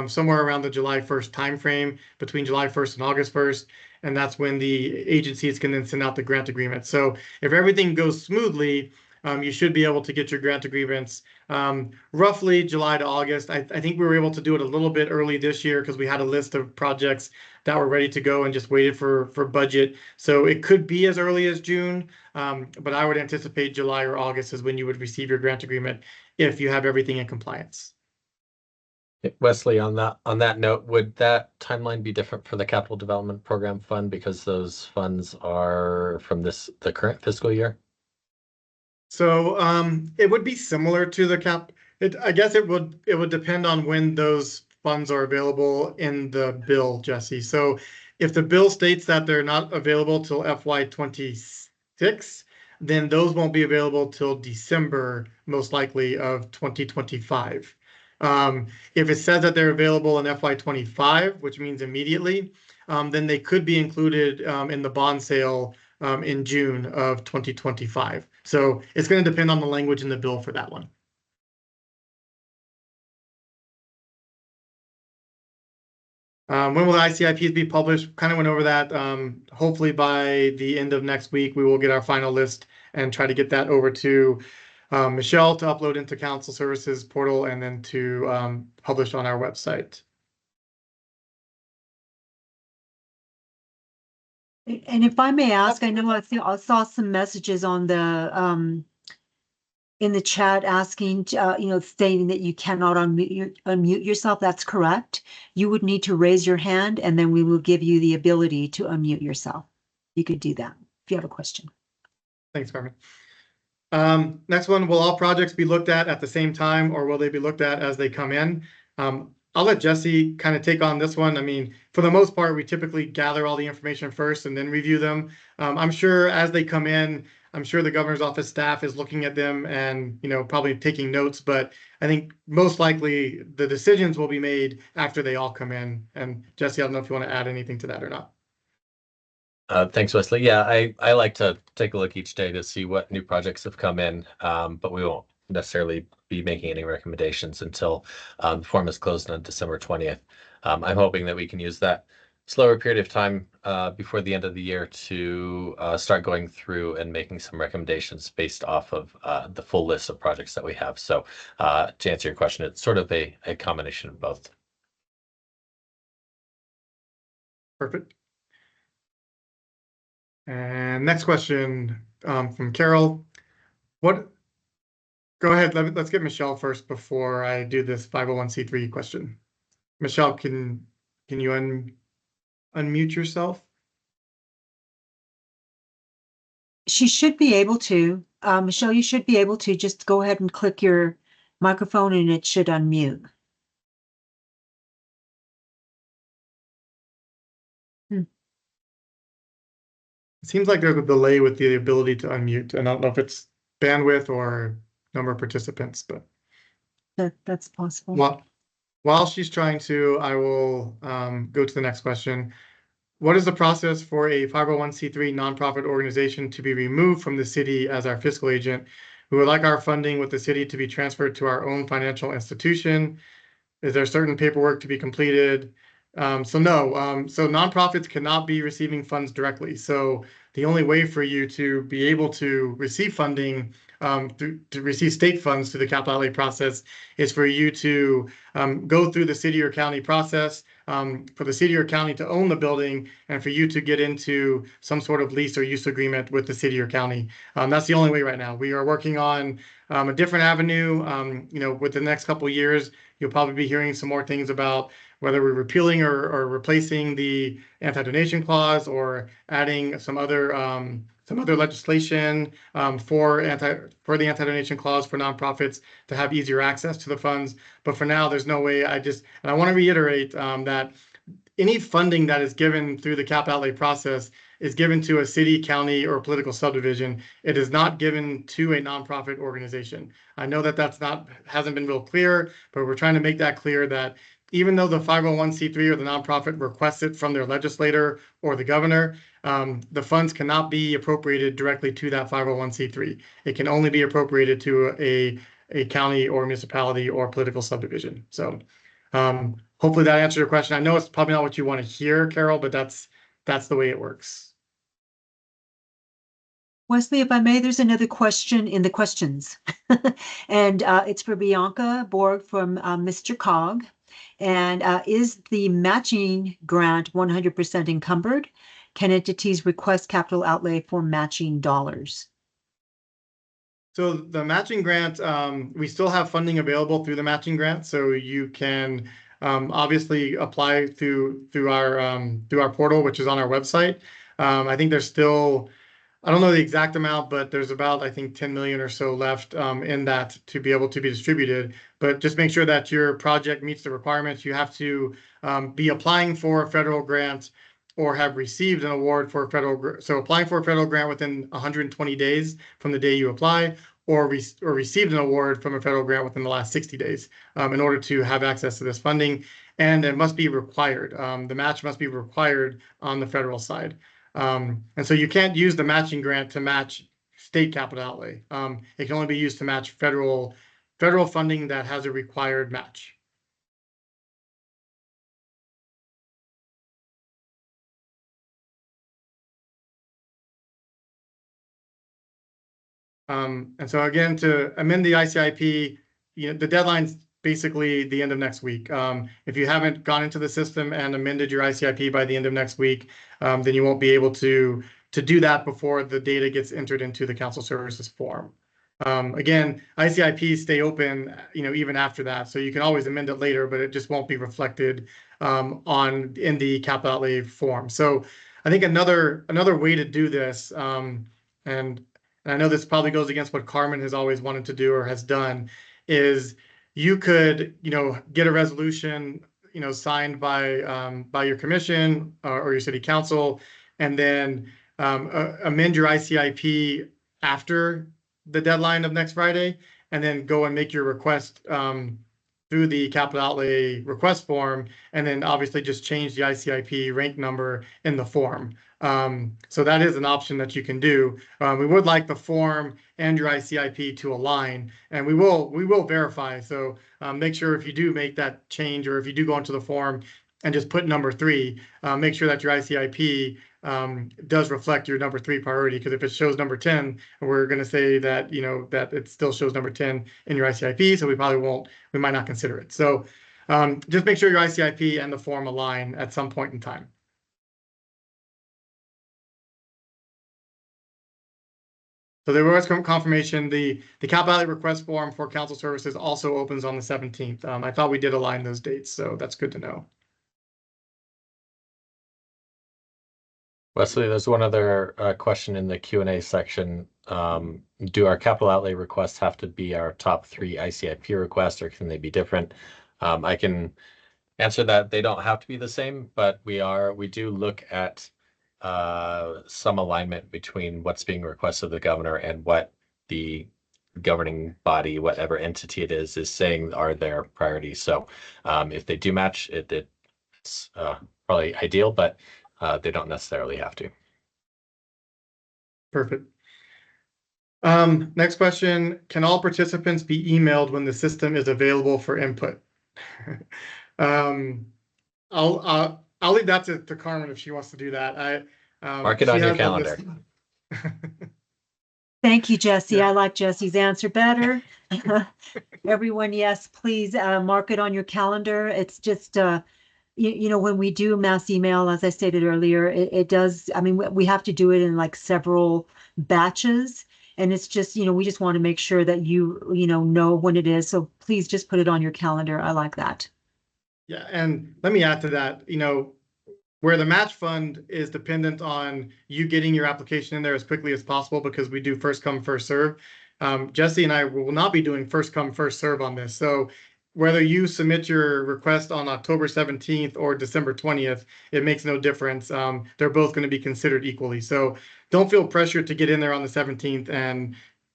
somewhere around the July 1st timeframe, between July 1st and August 1st. And that's when the agencies can then send out the grant agreement. So if everything goes smoothly, you should be able to get your grant agreements roughly July to August. I think we were able to do it a little bit early this year because we had a list of projects that were ready to go and just waited for budget. So it could be as early as June, but I would anticipate July or August is when you would receive your grant agreement if you have everything in compliance. Wesley, on that note, would that timeline be different for the Capital Development Program Fund because those funds are from the current fiscal year? So it would be similar to the cap. I guess it would depend on when those funds are available in the bill, Jesse. So if the bill states that they're not available till FY26, then those won't be available till December, most likely, of 2025. If it says that they're available in FY25, which means immediately, then they could be included in the bond sale in June of 2025. So it's going to depend on the language in the bill for that one. When will the ICIPs be published? Kind of went over that. Hopefully by the end of next week, we will get our final list and try to get that over to Michelle to upload into Council Services portal and then to publish on our website. And if I may ask, I know I saw some messages on the in the chat asking, stating that you cannot unmute yourself. That's correct. You would need to raise your hand and then we will give you the ability to unmute yourself. You could do that if you have a question. Thanks, Carmen. Next one, will all projects be looked at the same time or will they be looked at as they come in? I'll let Jesse kind of take on this one. I mean, for the most part, we typically gather all the information first and then review them. I'm sure as they come in, I'm sure the governor's office staff is looking at them and, probably taking notes, but I think most likely the decisions will be made after they all come in. And Jesse, I don't know if you want to add anything to that or not. Thanks, Wesley. Yeah, I like to take a look each day to see what new projects have come in, but we won't necessarily be making any recommendations until the form is closed on December 20th. I'm hoping that we can use that slower period of time before the end of the year to start going through and making some recommendations based off of the full list of projects that we have. So to answer your question, it's sort of a combination of both. Perfect. And next question from Carol. Go ahead, let's get Michelle first before I do this 501c3 question. Michelle, can you unmute yourself? She should be able to. Michelle, you should be able to just go ahead and click your microphone and it should unmute. It seems like there's a delay with the ability to unmute, and I don't know if it's bandwidth or number of participants, but that's possible. while she's trying to, I will go to the next question. what is the process for a 501c3 nonprofit organization to be removed from the city as our fiscal agent? We would like our funding with the city to be transferred to our own financial institution. Is there certain paperwork to be completed? So no, so nonprofits cannot be receiving funds directly. So the only way for you to be able to receive funding, to receive state funds through the capital outlay process is for you to go through the city or county process, for the city or county to own the building, and for you to get into some sort of lease or use agreement with the city or county. That's the only way right now. We are working on a different avenue. With the next couple of years, you'll probably be hearing some more things about whether we're repealing or replacing the anti-donation clause or adding some other legislation for the anti-donation clause for nonprofits to have easier access to the funds. But for now, there's no way. And I want to reiterate that any funding that is given through the cap outlay process is given to a city, county, or political subdivision. It is not given to a nonprofit organization. I know that hasn't been real clear, but we're trying to make that clear that even though the 501c3 or the nonprofit requests it from their legislator or the governor, the funds cannot be appropriated directly to that 501c3. It can only be appropriated to a county or municipality or political subdivision. So hopefully that answered your question. I know it's probably not what you want to hear, Carol, but that's the way it works. Wesley, if I may, there's another question in the questions. And it's for Bianca Borg from Mr. Cog. And is the matching grant 100% encumbered? Can entities request capital outlay for matching dollars? So the matching grant, we still have funding available through the matching grant. So you can obviously apply through our portal, which is on our website. I think there's still, I don't know the exact amount, but there's about, I think, 10 million or so left in that to be able to be distributed. But just make sure that your project meets the requirements. You have to be applying for a federal grant or have received an award for a federal. So applying for a federal grant within 120 days from the day you apply, or received an award from a federal grant within the last 60 days in order to have access to this funding. And it must be required. The match must be required on the federal side. And so you can't use the matching grant to match state capital outlay. It can only be used to match federal funding that has a required match. And so again, to amend the ICIP, the deadline's basically the end of next week. If you haven't gone into the system and amended your ICIP by the end of next week, then you won't be able to do that before the data gets entered into the council services form. Again, ICIPs stay open, even after that, so you can always amend it later, but it just won't be reflected in the capital outlay form. So I think another way to do this, and I know this probably goes against what Carmen has always wanted to do or has done, is you could, get a resolution, signed by your commission or your city council, and then amend your ICIP after the deadline of next Friday, and then go and make your request through the capital outlay request form, and then obviously just change the ICIP rank number in the form. So that is an option that you can do. We would like the form and your ICIP to align, and we will verify. So make sure if you do make that change, or if you do go into the form and just put number 3, make sure that your ICIP does reflect your number 3 priority. Because if it shows number 10, we're going to say that that it still shows number 10 in your ICIP, so we might not consider it. So just make sure your ICIP and the form align at some point in time. So there was confirmation. The capital outlay request form for council services also opens on the 17th. I thought we did align those dates, so that's good to know. Wesley, there's one other question in the Q&A section. Do our capital outlay requests have to be our top 3 ICIP requests, or can they be different? I can answer that. They don't have to be the same, but we do look at some alignment between what's being requested of the governor and what the governing body, whatever entity it is saying are their priorities. So if they do match, it's probably ideal, but they don't necessarily have to. Perfect. Next question, can all participants be emailed when the system is available for input? I'll leave that to Carmen if she wants to do that. Mark it she on your has the calendar. list. Thank you, Jesse. Yeah. I like Jesse's answer better. Everyone, yes, please mark it on your calendar. It's just, you know, when we do mass email, as I stated earlier, it does, I mean, we have to do it in like several batches. And it's just, you know, we just want to make sure that you know when it is. So please just put it on your calendar. I like that. Yeah, and let me add to that, you know, where the match fund is dependent on you getting your application in there as quickly as possible because we do first come, first serve. Jesse and I will not be doing first come, first serve on this. So whether you submit your request on October 17th or December 20th, it makes no difference. They're both going to be considered equally. So don't feel pressured to get in there on the 17th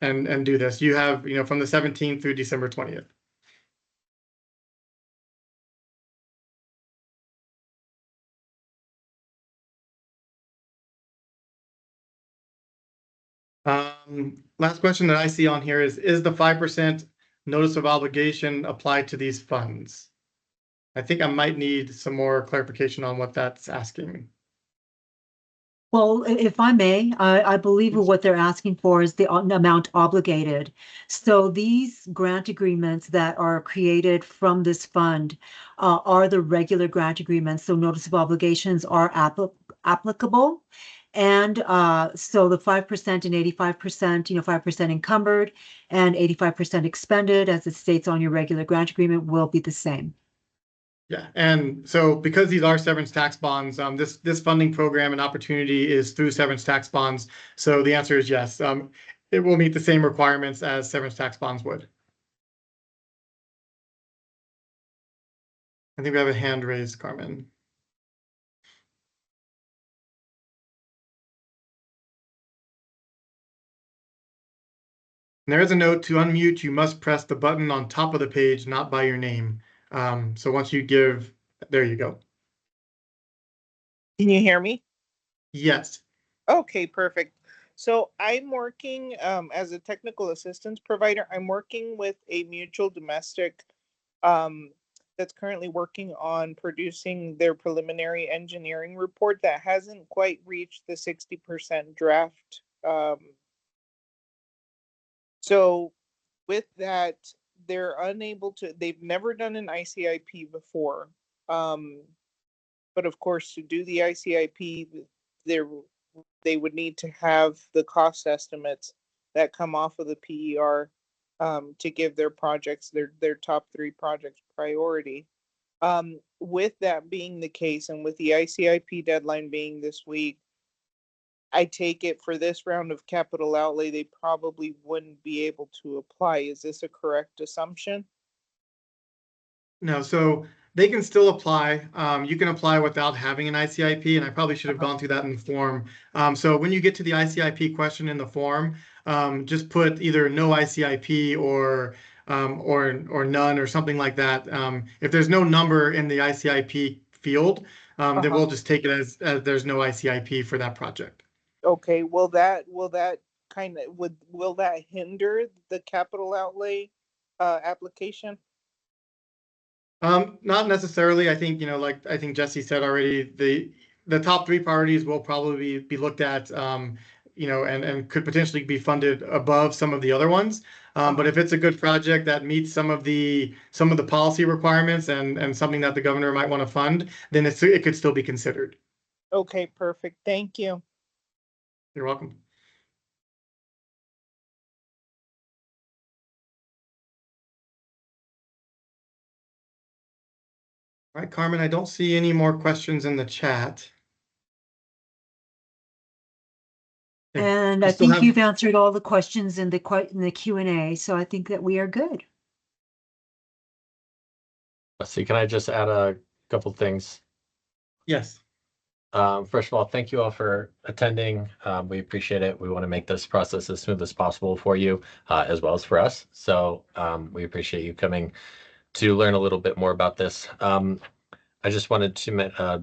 and do this. You have, you know, from the 17th through December 20th. Last question that I see on here is the 5% notice of obligation applied to these funds? I think I might need some more clarification on what that's asking. Well, if I may, I believe what they're asking for is the amount obligated. So these grant agreements that are created from this fund are the regular grant agreements. So notice of obligations are applicable. And so the 5% and 85%, you know, 5% encumbered and 85% expended, as it states on your regular grant agreement, will be the same. Yeah, and so because these are severance tax bonds, this funding program and opportunity is through severance tax bonds. So the answer is yes. It will meet the same requirements as severance tax bonds would. I think we have a hand raised, Carmen. And there is a note to unmute. You must press the button on top of the page, not by your name. So once you give, there you go. Can you hear me? Yes. Okay, perfect. So I'm working as a technical assistance provider. I'm working with a mutual domestic that's currently working on producing their preliminary engineering report that hasn't quite reached the 60% draft. So with that, they're unable to, they've never done an ICIP before. But of course, to do the ICIP, they would need to have the cost estimates that come off of the PER to give their projects, their top 3 projects priority. With that being the case, and with the ICIP deadline being this week, I take it for this round of capital outlay, they probably wouldn't be able to apply. Is this a correct assumption? No, so they can still apply. You can apply without having an ICIP, and I probably should have gone through that in the form. So when you get to the ICIP question in the form, just put either no ICIP or none or something like that. If there's no number in the ICIP field, then we'll just take it as there's no ICIP for that project. Okay, will that will that hinder the capital outlay application? Not necessarily. I think, you know, like I think Jesse said already, the top 3 priorities will probably be looked at, you know, and could potentially be funded above some of the other ones. But if it's a good project that meets some of the policy requirements and something that the governor might want to fund, then it could still be considered. Okay, perfect. Thank you. You're welcome. All right, Carmen, I don't see any more questions in the chat. And I think you've answered all the questions in the Q&A, so I think that we are good. Let's see, can I just add a couple things? Yes. First of all, thank you all for attending. We appreciate it. We want to make this process as smooth as possible for you, as well as for us. So we appreciate you coming to learn a little bit more about this. I just wanted to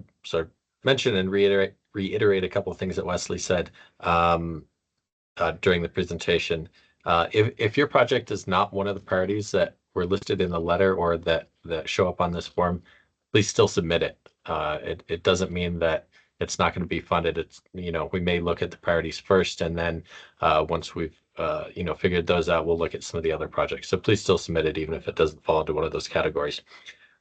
mention and reiterate a couple of things that Wesley said during the presentation. If your project is not one of the priorities that were listed in the letter or that show up on this form, please still submit it. It doesn't mean that it's not going to be funded. It's, we may look at the priorities first, and then once we've figured those out, we'll look at some of the other projects. So please still submit it, even if it doesn't fall into one of those categories.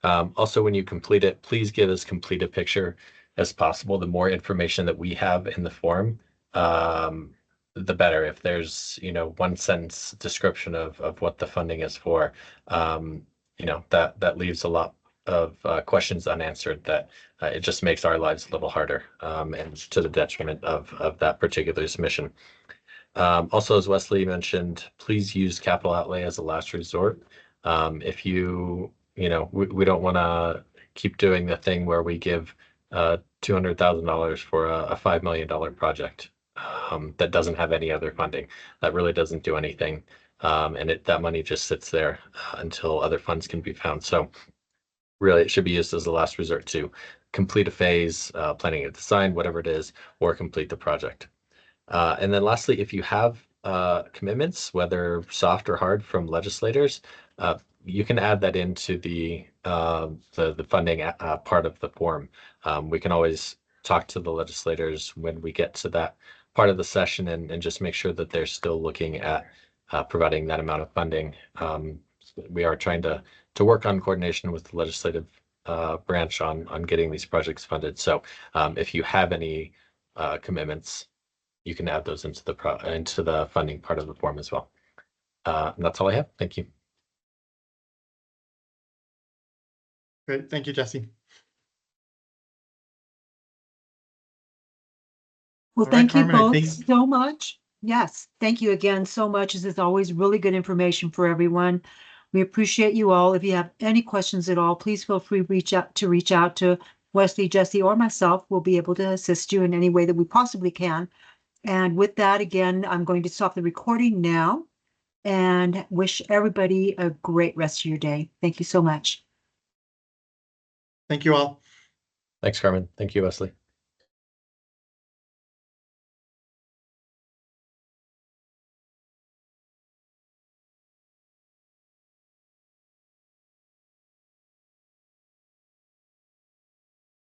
Also, when you complete it, please give as complete a picture as possible. The more information that we have in the form, the better. If there's, 1 sentence description of what the funding is for, that leaves a lot of questions unanswered, that it just makes our lives a little harder, and to the detriment of that particular submission. Also, as Wesley mentioned, please use capital outlay as a last resort. If we don't want to keep doing the thing where we give $200,000 for a $5 million project that doesn't have any other funding. That really doesn't do anything, and that money just sits there until other funds can be found. So really, it should be used as a last resort to complete a phase, planning a design, whatever it is, or complete the project. And then lastly, if you have commitments, whether soft or hard, from legislators, you can add that into the funding part of the form. We can always talk to the legislators when we get to that part of the session and just make sure that they're still looking at providing that amount of funding. We are trying to work on coordination with the legislative branch on getting these projects funded. So if you have any commitments, you can add those into the funding part of the form as well. And that's all I have. Thank you. Great. Thank you, Jesse. Well, All right, thank you Carmen, I both think- so much. Yes, thank you again so much. This is always really good information for everyone. We appreciate you all. If you have any questions at all, please feel free to reach out to Wesley, Jesse, or myself. We'll be able to assist you in any way that we possibly can. And with that, again, I'm going to stop the recording now and wish everybody a great rest of your day. Thank you so much. Thank you all. Thanks, Carmen. Thank you, Wesley.